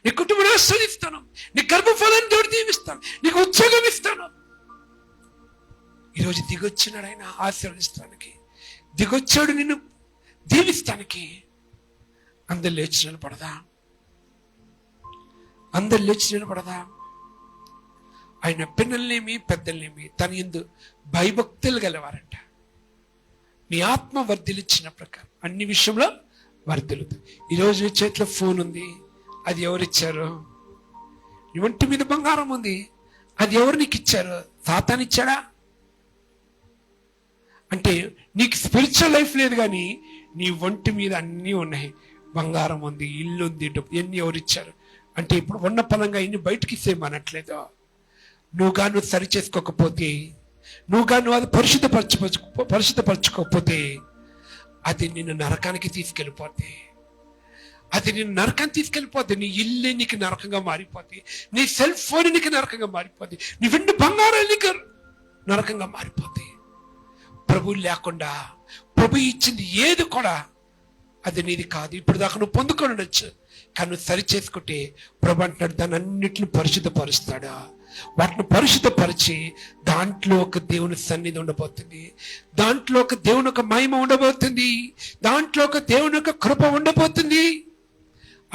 నీ కుటుంబాన్ని ఆస్వాదిస్తాను, నీ గర్భఫలాన్ని దేవుడు దీవిస్తాను, నీకు ఉద్యోగం ఇస్తాను. ఈరోజు దిగొచ్చినాడు ఆయన ఆశీర్వదిస్తానికి, దిగొచ్చాడు నిన్ను దీవిస్తానికి. అందరు లేచి నిలబడదా? అందరు లేచి నిలబడదా? ఆయన పిల్లల్నేమి పెద్దల్నేమి తన యందు భయభక్తులు గలవారంట. నీ ఆత్మ వర్ధిలిచ్చిన ప్రకారం అన్ని విషయంలో వర్ధిల్లుతుంది. ఈరోజు నీ చేతిలో ఫోన్ ఉంది, అది ఎవరిచ్చారు? నీ ఒంటి మీద బంగారం ఉంది, అది ఎవరు నీకు ఇచ్చారు? సాతాను ఇచ్చాడా? అంటే నీకు స్పిరిచువల్ లైఫ్ లేదు, కానీ నీ ఒంటి మీద అన్నీ ఉన్నాయి. బంగారం ఉంది, ఇల్లు ఉంది, డబ్బు, ఎన్ని ఎవరిచ్చారు? అంటే ఇప్పుడు ఉన్న పలంగా ఇన్ని బయటకి ఇచ్చేయమనట్లేదు. నువ్వు సరి చేసుకోకపోతే, నువ్వు అది పరిశుద్ధపరచుకోకపోతే అది నిన్ను నరకానికి తీసుకెళ్ళిపోతే, అది నిన్ను నరకానికి తీసుకెళ్ళిపోతే, నీ ఇల్లే నీకు నరకంగా మారిపోతే, నీ సెల్ ఫోన్ నీకు నరకంగా మారిపోతే, నీ వెండి బంగారం నీకు నరకంగా మారిపోతే. ప్రభు లేకుండా, ప్రభు ఇచ్చింది ఏది కూడా అది నీది కాదు. ఇప్పుడు దాకా నువ్వు పొందుకొని ఉండొచ్చు, కానీ నువ్వు సరి చేసుకుంటే ప్రభు అంటున్నాడు, దాన్ని అన్నిటిని పరిశుద్ధపరుస్తాడా. వాటిని పరిశుద్ధపరిచి దాంట్లో ఒక దేవుని సన్నిధి ఉండబోతుంది, దాంట్లో ఒక దేవుని ఒక మహిమ ఉండబోతుంది, దాంట్లో ఒక దేవుని యొక్క కృప ఉండబోతుంది.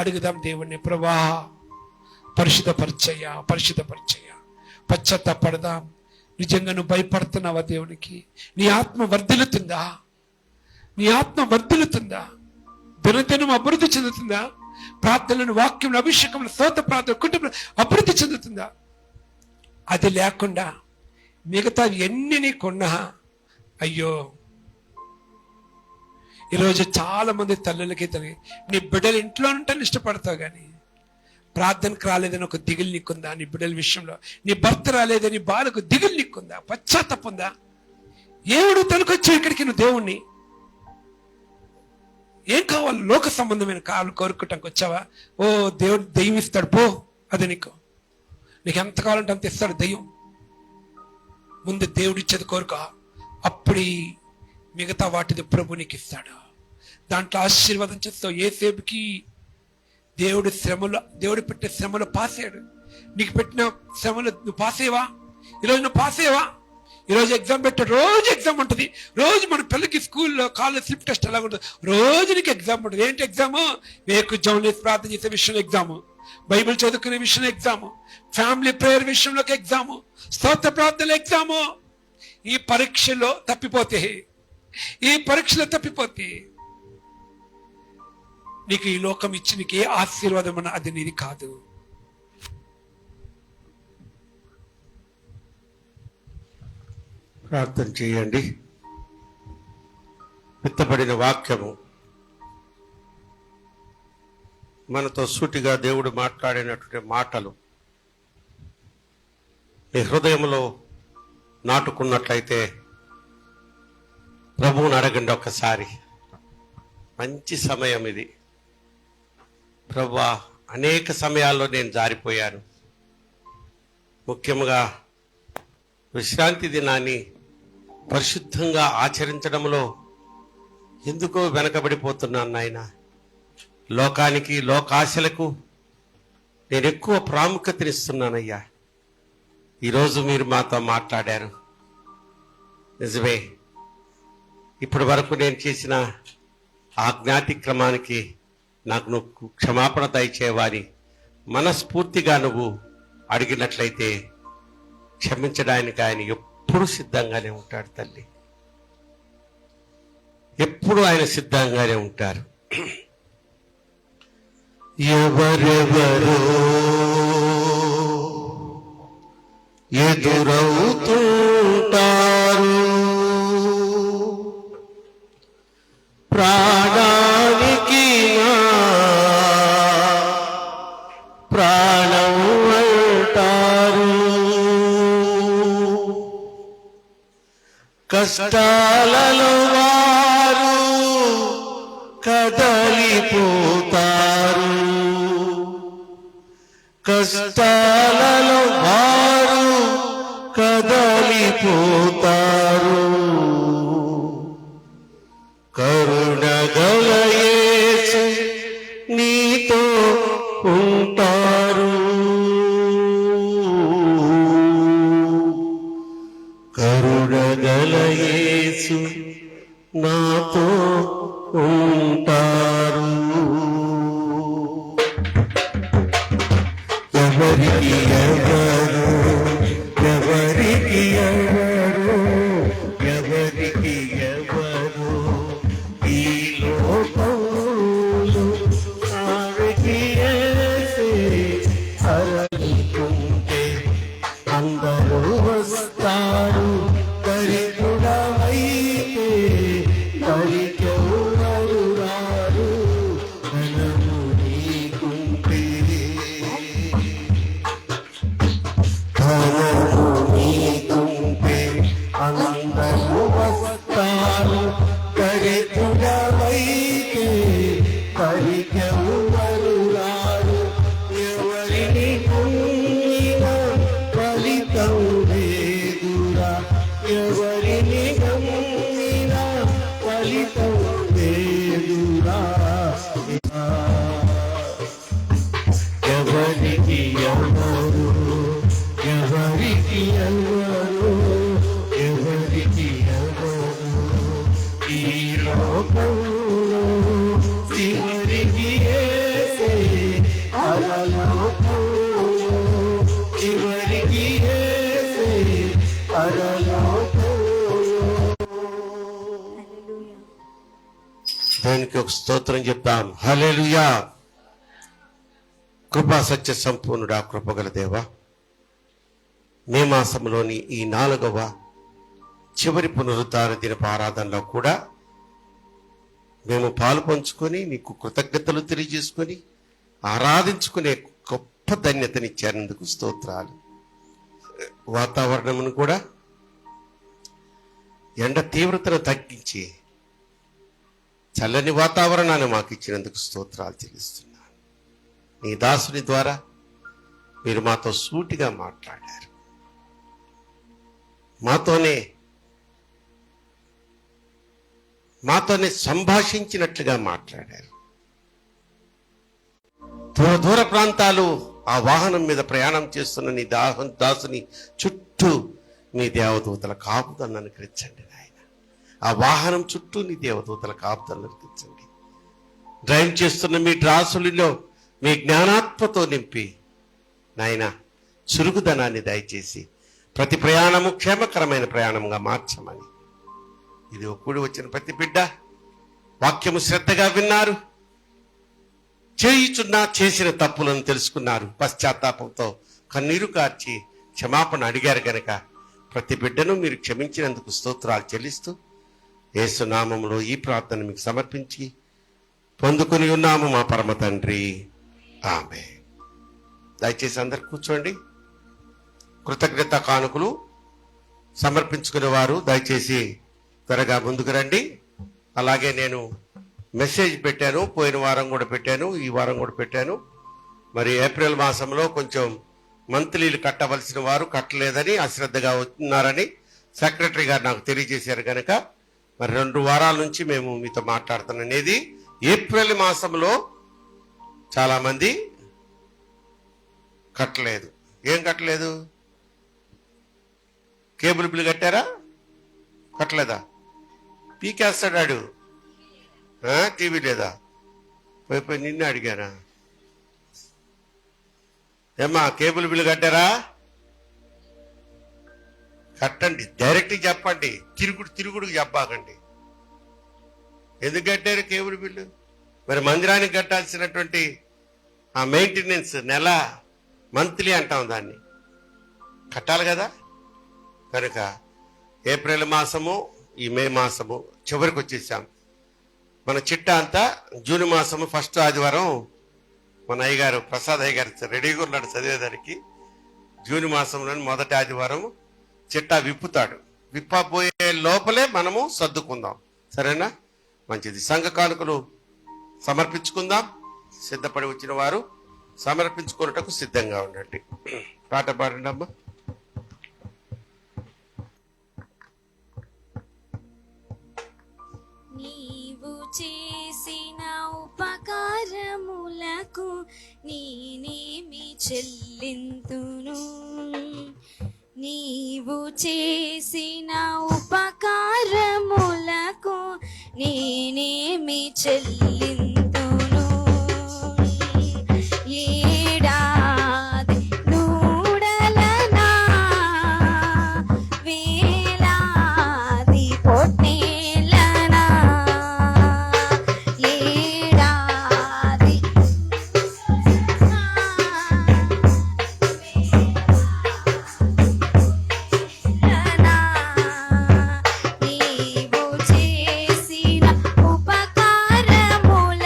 అడుగుదాం దేవుణ్ణి, ప్రభా పరిశుద్ధపరిచయ్యా, పరిశుద్ధపరిచయ్యా. పశ్చాత్తాపడదాం, నిజంగా నువ్వు భయపడుతున్నావా దేవునికి? నీ ఆత్మ వర్ధిల్లుతుందా? నీ ఆత్మ వర్ధిల్లుతుందా? దినదినం అభివృద్ధి చెందుతుందా? ప్రార్థనలను, వాక్యం, అభిషేకం, స్తోత్ర ప్రార్థన, కుటుంబం అభివృద్ధి చెందుతుందా? అది లేకుండా మిగతా ఎన్ని నీకున్నా, అయ్యో. ఈరోజు చాలా మంది తల్లులకి నీ బిడ్డలు ఇంట్లో ఉంటాను ఇష్టపడతావు, కానీ ప్రార్థనకు రాలేదని ఒక దిగులు నీకుందా? నీ బిడ్డల విషయంలో నీ భర్త రాలేదని బాలకు దిగులు నీకుందా? పశ్చాత్తాపం ఉందా? ఏడు తనకొచ్చావు ఇక్కడికి నువ్వు దేవుణ్ణి? ఏం కావాలి? లోక సంబంధమైన కాళ్ళు కోరుకోవటానికి వచ్చావా? ఓ దేవుడు దెయ్యం ఇస్తాడు పో, అది నీకు ఎంత కావాలంటే అంత ఇస్తాడు దెయ్యం. ముందు దేవుడు ఇచ్చేది కోరుకో, అప్పుడు మిగతా వాటిది ప్రభు నీకు ఇస్తాడు. దాంట్లో ఆశీర్వాదం చేస్తావు. ఏసేపుకి దేవుడు పెట్టే శ్రమలు పాసాడు. నీకు పెట్టిన శ్రమలు నువ్వు పాసేవా? ఈరోజు నువ్వు పాసేవా? ఈరోజు ఎగ్జామ్ పెట్టాడు, రోజు ఎగ్జామ్ ఉంటుంది. రోజు మన పిల్లలకి స్కూల్లో కాలేజ్ స్లిప్ టెస్ట్ ఎలా ఉంటుంది, రోజు నీకు ఎగ్జామ్ ఉంటుంది. ఏంటి ఎగ్జాము? వేకుజాము లేచి ప్రార్థన చేసే విషయంలో ఎగ్జాము, బైబిల్ చదువుకునే విషయంలో ఎగ్జాము, ఫ్యామిలీ ప్రేయర్ విషయంలోకి ఎగ్జాము, స్తోత్ర ప్రార్థనలో ఎగ్జాము. ఈ పరీక్షలో తప్పిపోతే నీకు ఈ లోకం ఇచ్చి నీకు ఏ ఆశీర్వాదం అన్నా అది నీది కాదు. ప్రార్థన చేయండి. విత్తబడిన వాక్యము మనతో సూటిగా దేవుడు మాట్లాడినటువంటి మాటలు మీ హృదయంలో నాటుకున్నట్లయితే ప్రభువుని అడగండి ఒక్కసారి. మంచి సమయం ఇది. ప్రభువా, అనేక సమయాల్లో నేను జారిపోయాను. ముఖ్యంగా విశ్రాంతి దినాన్ని పరిశుద్ధంగా ఆచరించడంలో ఎందుకో వెనకబడిపోతున్నాను నాయన. లోకానికి, లోకాశలకు నేను ఎక్కువ ప్రాముఖ్యతనిస్తున్నానయ్యా. ఈరోజు మీరు మాతో మాట్లాడారు. నిజమే, ఇప్పటి వరకు నేను చేసిన ఆజ్ఞాతిక్రమానికి నాకు నువ్వు క్షమాపణ దయచేవాని మనస్ఫూర్తిగా నువ్వు అడిగినట్లయితే క్షమించడానికి ఆయన ఎప్పుడు సిద్ధంగానే ఉంటాడు తల్లి. ఎప్పుడు ఆయన సిద్ధంగానే ఉంటారు. ఎవరెవరో ఎదురవుతుంటారు, ప్రాణానికి ప్రాణం అంటారు, కష్టాలలో వారు కదలిపోతారు, కష్టాలలో వారు కదలిపోతారు. కరుణగల యేసు నీతో ఉంటారు, కరుణగల యేసు నాతో ఉంటారు. ఎవరికి ఎవరు, ఎవరికి ఎవరు, ఎవరికి ఎవరు ఈ లోకంలో ఆవికి యేసే అరలుకుంటే అందరూ వస్తారు. దరిద్రుడవైతే దరికెవరు రారు, ధనము నీకుంటే ధనము నీకుంటే అందరూ వస్తారు. దరిద్రుడవైతే దరికెవరు రారు. ఎవరిని నమ్మినా ఫలితం లేదురా, ఎవరిని నమ్మినా ఫలితం లేదురా. ఎవరికి ఎవరు, ఎవరికి ఎవరు, ఎవరికి ఎవరు ఈ లోకంలో చివరికి యేసే అరలోకంలో చివరికి యేసే దేవునికి ఒక స్తోత్రం చెప్తాం. హల్లెలూయా. కృపా సత్య సంపూర్ణుడా, కృపగల దేవా, మే మాసంలోని ఈ 4వ చివరి పునరుద్ధార దినపు ఆరాధనలో కూడా మేము పాలు పంచుకొని నీకు కృతజ్ఞతలు తెలియజేసుకొని ఆరాధించుకునే గొప్ప ధన్యతనిచ్చారందుకు స్తోత్రాలు. వాతావరణమును కూడా ఎండ తీవ్రతను తగ్గించి చల్లని వాతావరణాన్ని మాకు ఇచ్చినందుకు స్తోత్రాలు చెల్లిస్తున్నాను. నీ దాసుని ద్వారా మీరు మాతో సూటిగా మాట్లాడారు, మాతోనే సంభాషించినట్లుగా మాట్లాడారు. దూర ప్రాంతాలు ఆ వాహనం మీద ప్రయాణం చేస్తున్న నీ దాసుని చుట్టూ నీ దేవదూతల కాపుదలను అనుకరించండి నాయన. ఆ వాహనం చుట్టూ నీ దేవదూతల కాపుదలను అనుకరించండి. డ్రైవ్ చేస్తున్న మీ దాసులలో మీ జ్ఞానాత్మతో నింపి నాయన చురుకుదనాన్ని దయచేసి ప్రతి ప్రయాణము క్షేమకరమైన ప్రయాణంగా మార్చమని, ఇది కూడి వచ్చిన ప్రతి బిడ్డ వాక్యము శ్రద్ధగా విన్నారు, చేయుచున్నా చేసిన తప్పులను తెలుసుకున్నారు, పశ్చాత్తాపంతో కన్నీరు కార్చి క్షమాపణ అడిగారు గనక ప్రతి బిడ్డను మీరు క్షమించినందుకు స్తోత్రాలు చెల్లిస్తూ యేసు నామములో ఈ ప్రార్థన మీకు సమర్పించి పొందుకుని ఉన్నాము మా పరమ తండ్రి, ఆమేన్. దయచేసి అందరు కూర్చోండి. కృతజ్ఞత కానుకలు సమర్పించుకునే వారు దయచేసి త్వరగా ముందుకు రండి. అలాగే నేను మెసేజ్ పెట్టాను, పోయిన వారం కూడా పెట్టాను, ఈ వారం కూడా పెట్టాను. మరి ఏప్రిల్ మాసంలో కొంచెం మంత్లీలు కట్టవలసిన వారు కట్టలేదని అశ్రద్ధగా ఉన్నారని సెక్రటరీ గారు నాకు తెలియజేశారు కనుక మరి 2 వారాల నుంచి మేము మీతో మాట్లాడుతున్నది. ఏప్రిల్ మాసంలో చాలా మంది కట్టలేదు. ఏం కట్టలేదు? కేబుల్ బిల్లు కట్టారా? కట్టలేదా? పీకేస్తాడు. టీవీ లేదా? పోయి నిన్నే అడిగానా? ఏమ్మా కేబుల్ బిల్లు కట్టారా? కట్టండి, డైరెక్ట్గా చెప్పండి, తిరుగుడుకు చెప్పాకండి. ఎందుకు కట్టారు కేబుల్ బిల్లు? మరి మందిరానికి కట్టాల్సినటువంటి ఆ మెయింటెనెన్స్ నెల మంత్లీ అంటాం, దాన్ని కట్టాలి కదా. కనుక ఏప్రిల్ మాసము ఈ మే మాసము చివరికి వచ్చేసాం. మన చిట్టా అంతా జూన్ మాసము ఫస్ట్ ఆదివారం మన అయ్యగారు ప్రసాద్ అయ్యగారు రెడీగా ఉన్నాడు చదివేదానికి. జూన్ మాసంలోని మొదటి ఆదివారం చిట్టా విప్పుతాడు. విప్పబోయే లోపలే మనము సర్దుకుందాం, సరేనా? మంచిది. సంఘ కానుకలు సమర్పించుకుందాం. సిద్ధపడి వచ్చిన వారు సమర్పించుకున్నటకు సిద్ధంగా ఉండండి. పాట పాడండి అమ్మా. నీవు చేసిన ఉపకారములకు నేనేమి చెల్లింతును? నీవు చేసిన ఉపకారములకు నేనేమి చెల్లింతును? ఏడాది నూడలనా వేలాది పొట్టేలనా ఏడాది నీవు చేసిన ఉపకారముల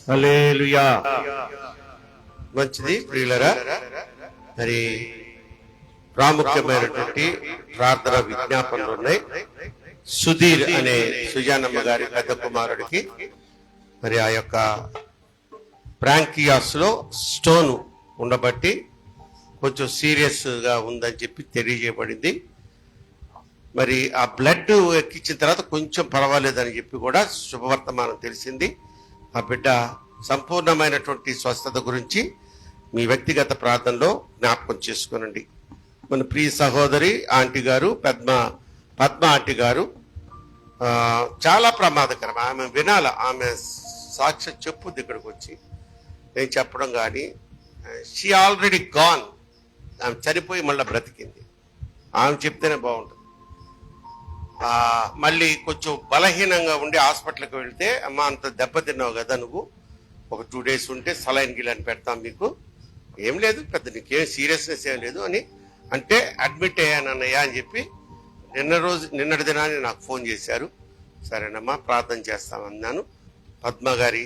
హల్లెలూయా. మంచిది ప్రియులరా. మరి ప్రాముఖ్యమైనటువంటి ప్రార్థన విజ్ఞాపనలు ఉన్నాయి. సుధీర్ అనే సుజానమ్మ గారి పెద్ద కుమారుడికి మరి ఆ యొక్క బ్రాంకియాస్ లో స్టోన్ ఉండబట్టి కొంచెం సీరియస్ గా ఉందని చెప్పి తెలియజేయబడింది. మరి ఆ బ్లడ్ ఎక్కించిన తర్వాత కొంచెం పర్వాలేదని చెప్పి కూడా శుభవర్తమానం తెలిసింది. ఆ బిడ్డ సంపూర్ణమైనటువంటి స్వస్థత గురించి మీ వ్యక్తిగత ప్రార్థనలో జ్ఞాపకం చేసుకోనండి. మన ప్రియ సహోదరి ఆంటీ గారు పద్మ ఆంటీ గారు చాలా ప్రమాదకరం. ఆమె వినాల, ఆమె సాక్ష్యం చెప్పుద్ది ఇక్కడికి వచ్చి, నేను చెప్పడం కానీ. షీ ఆల్రెడీ గాన్, ఆమె చనిపోయి మళ్ళీ బ్రతికింది. ఆమె చెప్తేనే బాగుంటుంది. మళ్ళీ కొంచెం బలహీనంగా ఉండి హాస్పిటల్కి వెళ్తే, అమ్మ అంత దెబ్బతిన్నావు కదా నువ్వు, ఒక 2 days ఉంటే సలైన్ గిలైన్ పెడతాం మీకు, ఏం లేదు పెద్ద నీకేం సీరియస్నెస్ ఏం లేదు అని అంటే అడ్మిట్ అయ్యాను అన్నయ్య అని చెప్పి నిన్నటి దినాన్ని నాకు ఫోన్ చేశారు. సరేనమ్మా ప్రార్థన చేస్తామన్నాను. పద్మ గారి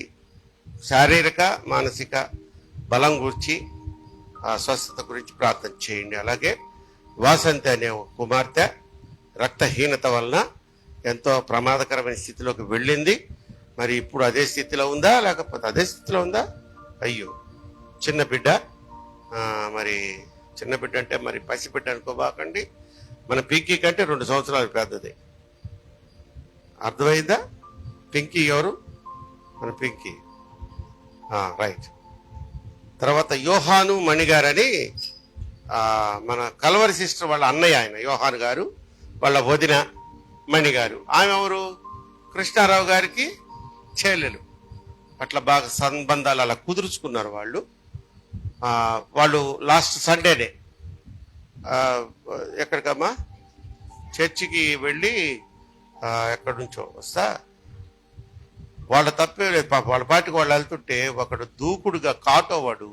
శారీరక మానసిక బలం గురించి, ఆ స్వస్థత గురించి ప్రార్థన చేయండి. అలాగే వాసంతి అనే కుమార్తె రక్తహీనత వలన ఎంతో ప్రమాదకరమైన స్థితిలోకి వెళ్ళింది. మరి ఇప్పుడు అదే స్థితిలో ఉందా, లేకపోతే అదే స్థితిలో ఉందా? అయ్యో, చిన్న బిడ్డ. మరి చిన్న బిడ్డ అంటే మరి పసిబిడ్డ అనుకోబాకండి. మన పింకీ కంటే 2 సంవత్సరాలు పెద్దది. అర్థమైందా? పింకీ ఎవరు? మన పింకీ. రైట్. తర్వాత యోహాను మణిగారని మన కలవరి సిస్టర్ వాళ్ళ అన్నయ్య ఆయన యోహాను గారు, వాళ్ళ వదిన మణిగారు. ఆమె ఎవరు? కృష్ణారావు గారికి చెల్లెలు. అట్లా బాగా సంబంధాలు అలా కుదుర్చుకున్నారు వాళ్ళు. వాళ్ళు లాస్ట్ సండేనే ఎక్కడికమ్మా చర్చికి వెళ్ళి ఎక్కడి నుంచో వస్తా, వాళ్ళ తప్పే లేదు పాప, వాళ్ళ పాటికి వాళ్ళు వెళ్తుంటే ఒకడు దూకుడుగా ఆటో వాడు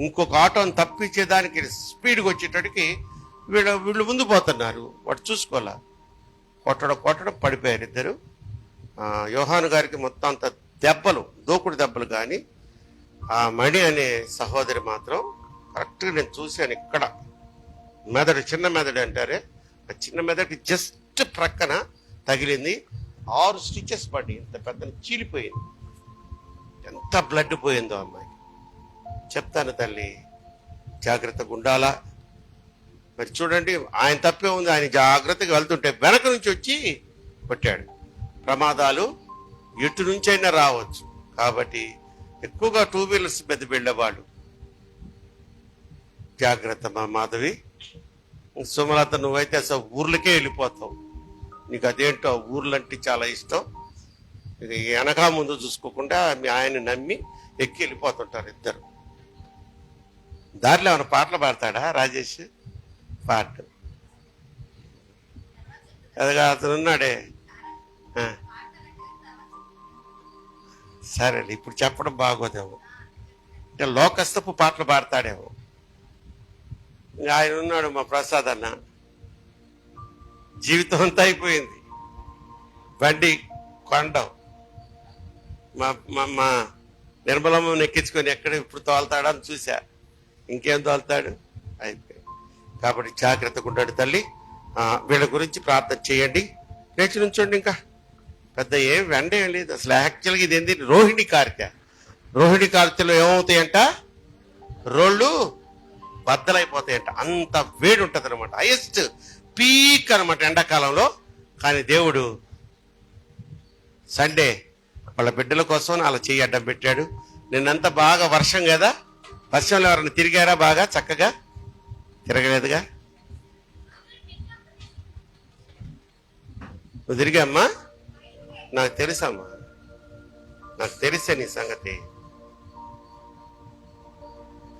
ఇంకొక ఆటోని తప్పించేదానికి స్పీడ్గా వచ్చేటడికి వీళ్ళు ముందు పోతున్నారు. వాడు చూసుకోవాలా, కొట్టడం పడిపోయారు ఇద్దరు. యోహాను గారికి మొత్తం అంత దెబ్బలు, దూకుడు దెబ్బలు. కానీ ఆ మణి అనే సహోదరి మాత్రం కరెక్ట్గా నేను చూశాను. ఇక్కడ మెదడు, చిన్న మెదడు అంటారే, ఆ చిన్న మెదడుకి జస్ట్ ప్రక్కన తగిలింది. 6 స్టిచెస్ పడి ఇంత పెద్ద చీలిపోయింది. ఎంత బ్లడ్ పోయిందో అమ్మాయి. చెప్తాను తల్లి, జాగ్రత్తగా ఉండాలా. మరి చూడండి, ఆయన తప్పే ఉంది. ఆయన జాగ్రత్తగా వెళ్తుంటే వెనక నుంచి వచ్చి కొట్టాడు. ప్రమాదాలు ఎటు నుంచి అయినా రావచ్చు. కాబట్టి ఎక్కువగా 2 wheelers మీద వెళ్ళేవాళ్ళు జాగ్రత్త. మా మాధవి, సుమలత, నువ్వైతే అసలు ఊర్లకే వెళ్ళిపోతావు. నీకు అదేంటో ఊర్లంటే చాలా ఇష్టం. ఇక వెనక ముందు చూసుకోకుండా మీ ఆయన నమ్మి ఎక్కి వెళ్ళిపోతుంటారు ఇద్దరు. దారిలో ఏమైనా పాటలు పాడతాడా రాజేష్? పాట అదిగా అతను ఉన్నాడే. సరే, ఇప్పుడు చెప్పడం బాగోదేమో, అంటే లోకస్తపు పాటలు పాడతాడేమో. ఆయన ఉన్నాడు మా ప్రసాద్ అన్న, జీవితం అంతా అయిపోయింది. బండి కొండం మా నిర్మలమ్మని ఎక్కించుకొని ఎక్కడ ఇప్పుడు తోలుతాడా అని చూసా. ఇంకేం తోలుతాడు? అయిపోయింది. కాబట్టి జాగ్రత్తగా ఉంటాడు తల్లి. వీళ్ళ గురించి ప్రార్థన చేయండి. లేచి నుంచోండి. ఇంకా పెద్ద ఏం వెండ ఏం లేదు అసలు. యాక్చువల్గా ఇది ఏంటి? రోహిణి కార్తె. రోహిణి కార్తెలో ఏమవుతాయంట? రోళ్ళు బద్దలైపోతాయంట. అంత వేడి ఉంటుంది అనమాట. హైయెస్ట్ పీక్ అనమాట ఎండాకాలంలో. కానీ దేవుడు సండే వాళ్ళ బిడ్డల కోసం అలా చెయ్యి అడ్డం పెట్టాడు. నిన్నంతా బాగా వర్షం కదా, వర్షంలో ఎవరైనా తిరిగారా? బాగా చక్కగా తిరగలేదుగా. నువ్వు తిరిగామ్మా? నాకు తెలుసమ్మా, నాకు తెలిసే నీ సంగతి.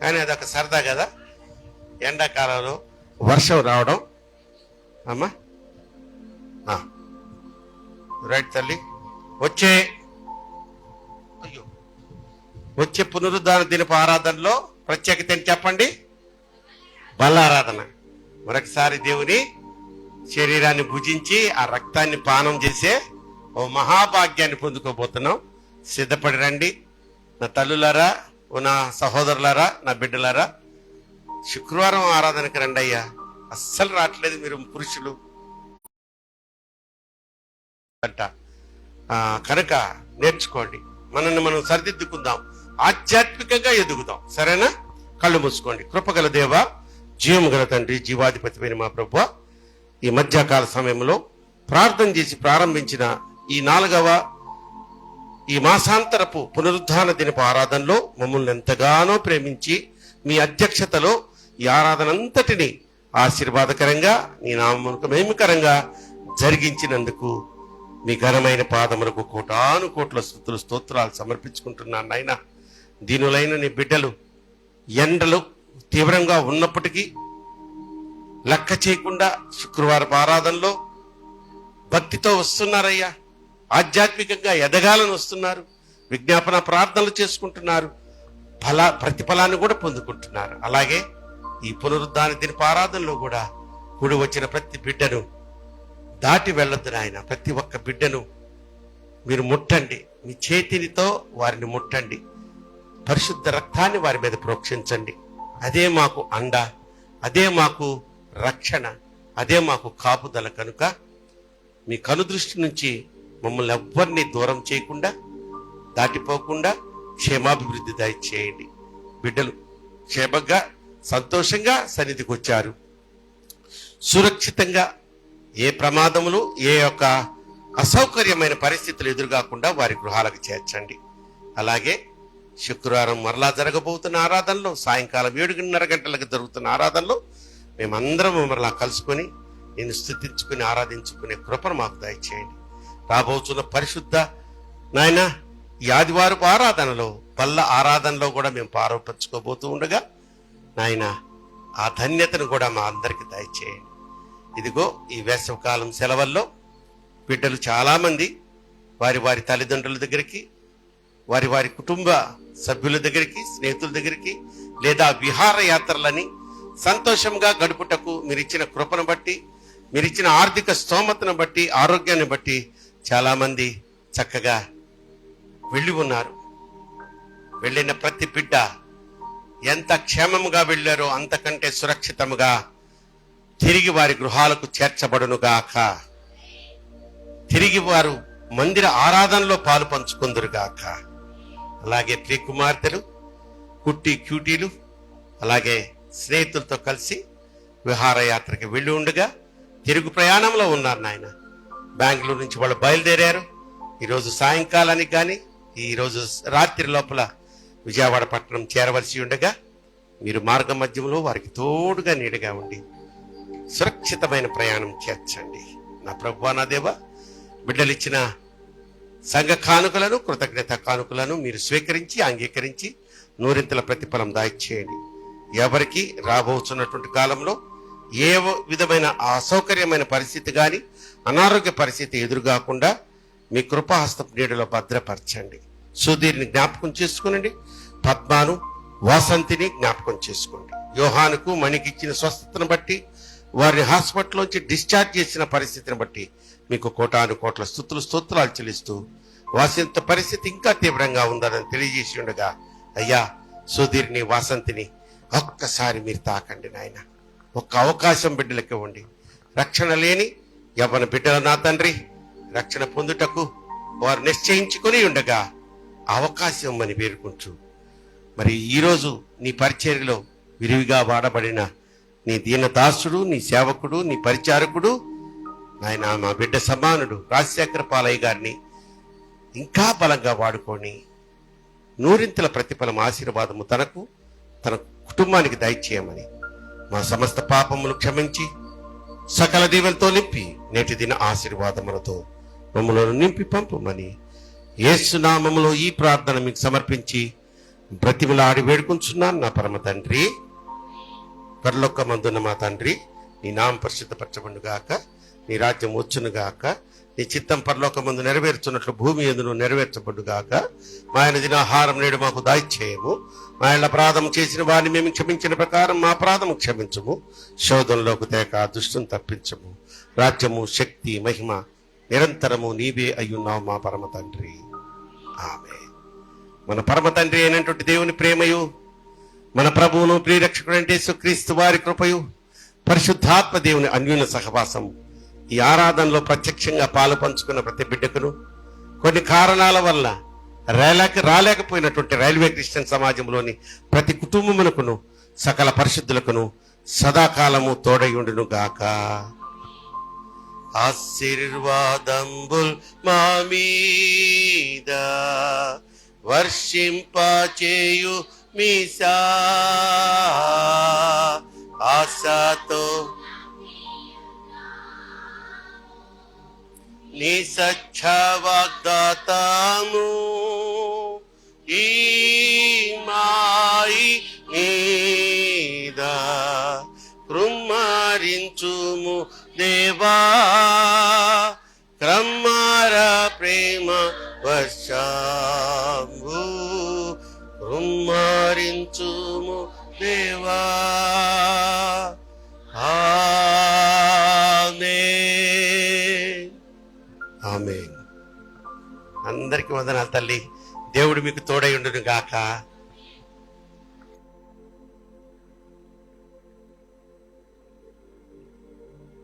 కానీ అదొక సరదా కదా, ఎండాకాలంలో వర్షం రావడం. అమ్మా రైట్ తల్లి. వచ్చే పునరుద్ధాన దినపు ఆరాధనలో ప్రత్యేకత ఏంటి చెప్పండి? బలారాధన. మరొకసారి దేవుని శరీరాన్ని భుజించి ఆ రక్తాన్ని పానం చేసే ఓ మహాభాగ్యాన్ని పొందుకోబోతున్నాం. సిద్ధపడి రండి. నా తల్లులారా, ఓ నా సహోదరులారా, నా బిడ్డలారా, శుక్రవారం ఆరాధనకి రండి అయ్యా. అస్సలు రావట్లేదు మీరు పురుషులు అంట. కనుక నేర్చుకోండి, మనల్ని మనం సరిదిద్దుకుందాం, ఆధ్యాత్మికంగా ఎదుగుదాం. సరేనా? కళ్ళు మూసుకోండి. కృపగల దేవ, జీవము గల తండ్రి, జీవాధిపతిమైన మా ప్రభువా, ఈ మధ్యకాల సమయంలో ప్రార్థన చేసి ప్రారంభించిన ఈ 4వ ఈ మాసాంతరపు పునరుద్ధాన దినపు ఆరాధనలో మమ్మల్ని ఎంతగానో ప్రేమించి మీ అధ్యక్షతలో ఈ ఆరాధన అంతటిని ఆశీర్వాదకరంగా, నీ నామమునకు మహిమకరంగా జరిగించినందుకు మీ ఘనమైన పాదములకు కోటాను కోట్ల స్తుతులు స్తోత్రాలు సమర్పించుకుంటున్నాను నాయన. దీనులైన నీ బిడ్డలు ఎండలు తీవ్రంగా ఉన్నప్పటికీ లెక్క చేయకుండా శుక్రవారపు ఆరాధనలో భక్తితో వస్తున్నారయ్యా. ఆధ్యాత్మికంగా ఎదగాలని వస్తున్నారు, విజ్ఞాపన ప్రార్థనలు చేసుకుంటున్నారు, ప్రతిఫలాన్ని కూడా పొందుకుంటున్నారు. అలాగే ఈ పునరుద్ధాన దినపు ఆరాధనలో కూడా కూడి వచ్చిన ప్రతి బిడ్డను దాటి వెళ్ళొద్దు నాయన. ప్రతి ఒక్క బిడ్డను మీరు ముట్టండి, మీ చేతినితో వారిని ముట్టండి, పరిశుద్ధ రక్తాన్ని వారి మీద ప్రోక్షించండి. అదే మాకు అండ, అదే మాకు రక్షణ, అదే మాకు కాపుదల. కనుక మీ కనుదృష్టి నుంచి మమ్మల్ని ఎవ్వరిని దూరం చేయకుండా, దాటిపోకుండా క్షేమాభివృద్ధి దయచేయండి. బిడ్డలు క్షేమంగా సంతోషంగా సన్నిధికి వచ్చారు, సురక్షితంగా, ఏ ప్రమాదములు ఏ యొక్క అసౌకర్యమైన పరిస్థితులు ఎదురుకాకుండా వారి గృహాలకు చేర్చండి. అలాగే శుక్రవారం మరలా జరగబోతున్న ఆరాధనలో సాయంకాలం 7:30 గంటలకు జరుగుతున్న ఆరాధనలో మేమందరం మరలా కలుసుకొని నేను స్తుతించుకుని ఆరాధించుకునే కృపను మాకు దయచేయండి. రాబోతున్న పరిశుద్ధ నాయన ఈ ఆదివారపు ఆరాధనలో, పల్ల ఆరాధనలో కూడా మేము పారపంచుకోబోతూ ఉండగా నాయన ఆ ధన్యతను కూడా మా అందరికి దయచేయండి. ఇదిగో ఈ వేసవికాలం సెలవుల్లో బిడ్డలు చాలామంది వారి వారి తల్లిదండ్రుల దగ్గరికి, వారి వారి కుటుంబ సభ్యుల దగ్గరికి, స్నేహితుల దగ్గరికి, లేదా విహారయాత్రలని సంతోషంగా గడుపుటకు మీరిచ్చిన కృపను బట్టి, మీరిచ్చిన ఆర్థిక స్తోమతను బట్టి, ఆరోగ్యాన్ని బట్టి చాలామంది చక్కగా వెళ్ళి ఉన్నారు. వెళ్ళిన ప్రతి బిడ్డ ఎంత క్షేమముగా వెళ్ళారో అంతకంటే సురక్షితముగా తిరిగి వారి గృహాలకు చేర్చబడునుగాక. తిరిగి వారు మందిర ఆరాధనలో పాలు పంచుకుందురుగాక. అలాగే ప్రియ కుమార్తెలు, కుట్టి క్యూటీలు, అలాగే స్నేహితులతో కలిసి విహారయాత్రకి వెళ్ళి ఉండగా తిరుగు ప్రయాణంలో ఉన్నారు నాయన. బెంగళూరు నుంచి వాళ్ళు బయలుదేరారు. ఈరోజు సాయంకాలానికి కానీ ఈరోజు రాత్రి లోపల విజయవాడ పట్టణం చేరవలసి ఉండగా మీరు మార్గ మధ్యంలో వారికి తోడుగా నీడగా ఉండి సురక్షితమైన ప్రయాణం చేర్చండి. నా ప్రభువా, నా దేవా, బిడ్డలిచ్చిన సంఘ కానుకలను, కృతజ్ఞత కానుకలను మీరు స్వీకరించి అంగీకరించి నూరింతల ప్రతిఫలం దాయిచేయండి. ఎవరికి రాబోతున్నటువంటి కాలంలో ఏ విధమైన అసౌకర్యమైన పరిస్థితి కానీ అనారోగ్య పరిస్థితి ఎదురుగాకుండా మీ కృపాహస్తం నీడలో భద్రపరచండి. సుధీర్ని జ్ఞాపకం చేసుకునండి, పద్మాను, వాసంతిని జ్ఞాపకం చేసుకోండి. యోహానుకు మణికి ఇచ్చిన స్వస్థతను బట్టి, వారిని హాస్పిటల్లోంచి డిశ్చార్జ్ చేసిన పరిస్థితిని బట్టి మీకు కోటాను కోట్ల స్తోత్రాలు చెల్లిస్తూ, వాసంత పరిస్థితి ఇంకా తీవ్రంగా ఉందని తెలియజేసి ఉండగా అయ్యా సుధీర్ని, వాసంతిని ఒక్కసారి మీరు తాకండి నాయన. ఒక్క అవకాశం బిడ్డలకి ఇవ్వండి. రక్షణ లేని యవ్వన బిడ్డల నా తండ్రి రక్షణ పొందుటకు వారు నిశ్చయించుకుని ఉండగా అవకాశం అని వేరుకుంటూ, మరి ఈరోజు నీ పరిచర్యలో విరివిగా వాడబడిన నీ దీనదాసుడు, నీ సేవకుడు, నీ పరిచారకుడు నాయన మా బిడ్డ సమానుడు రాజశేఖర పాలయ్య గారిని ఇంకా బలంగా వాడుకొని నూరింతల ప్రతిఫలం ఆశీర్వాదము తనకు, తన కుటుంబానికి దయచేయమని, మా సమస్త పాపములు క్షమించి సకల దీవెనతో నింపి నేటి దిన ఆశీర్వాదములతో మమ్మలను నింపి పంపమని యేసు నామములో ఈ ప్రార్థన మీకు సమర్పించి బ్రతిమలాడి వేడుకుంటున్నాను నా పరమ తండ్రి. పరలోకమందున్న మా తండ్రి, నీ నామం పరిశుద్ధపరచబడుగాక, నీ రాజ్యం వచ్చునుగాక, నీ చిత్తం పరలోకమందు నెరవేర్చున్నట్లు భూమి యందును నెరవేర్చబడుగాక. మా ఆయన దినాహారం నేడు మాకు దయచేయము. మా ఇళ్ళ అపరాధం చేసిన వారిని మేము క్షమించిన ప్రకారం మా అపరాధము క్షమించము. శోధనలోకి తేక దుష్టుని తప్పించము. రాజ్యము, శక్తి, మహిమ నిరంతరము నీవే అయ్యున్నావు మా పరమ తండ్రి. ఆమేన్. మన పరమ తండ్రి అయినటువంటి దేవుని ప్రేమయు, మన ప్రభువును ప్రియరక్షకుడంటే యేసుక్రీస్తు వారి కృపయు, పరిశుద్ధాత్మ దేవుని అన్యోన్య సహవాసం ఈ ఆరాధనలో ప్రత్యక్షంగా పాలు పంచుకున్న ప్రతి బిడ్డకును, కొన్ని కారణాల వల్ల రాలేకపోయినటువంటి రైల్వే క్రిస్టియన్ సమాజంలోని ప్రతి కుటుంబమునకును, సకల పరిశుద్ధులకును సదాకాలము తోడయుండును గాక. ఆశీర్వాదంబుల్ మా మీద వర్షింపచేయు మీసా, ఆశతో నీ సచ్చ వాగ్దాతము ఈ మాయి మీద కృమ్మరించుము దేవా, క్రమ్మర ప్రేమ వర్షంబు కృమ్మరించుము దేవా. ఆమేన్. ఆమేన్. అందరికీ వందనాలు తల్లి. దేవుడు మీకు తోడై ఉండును గాక.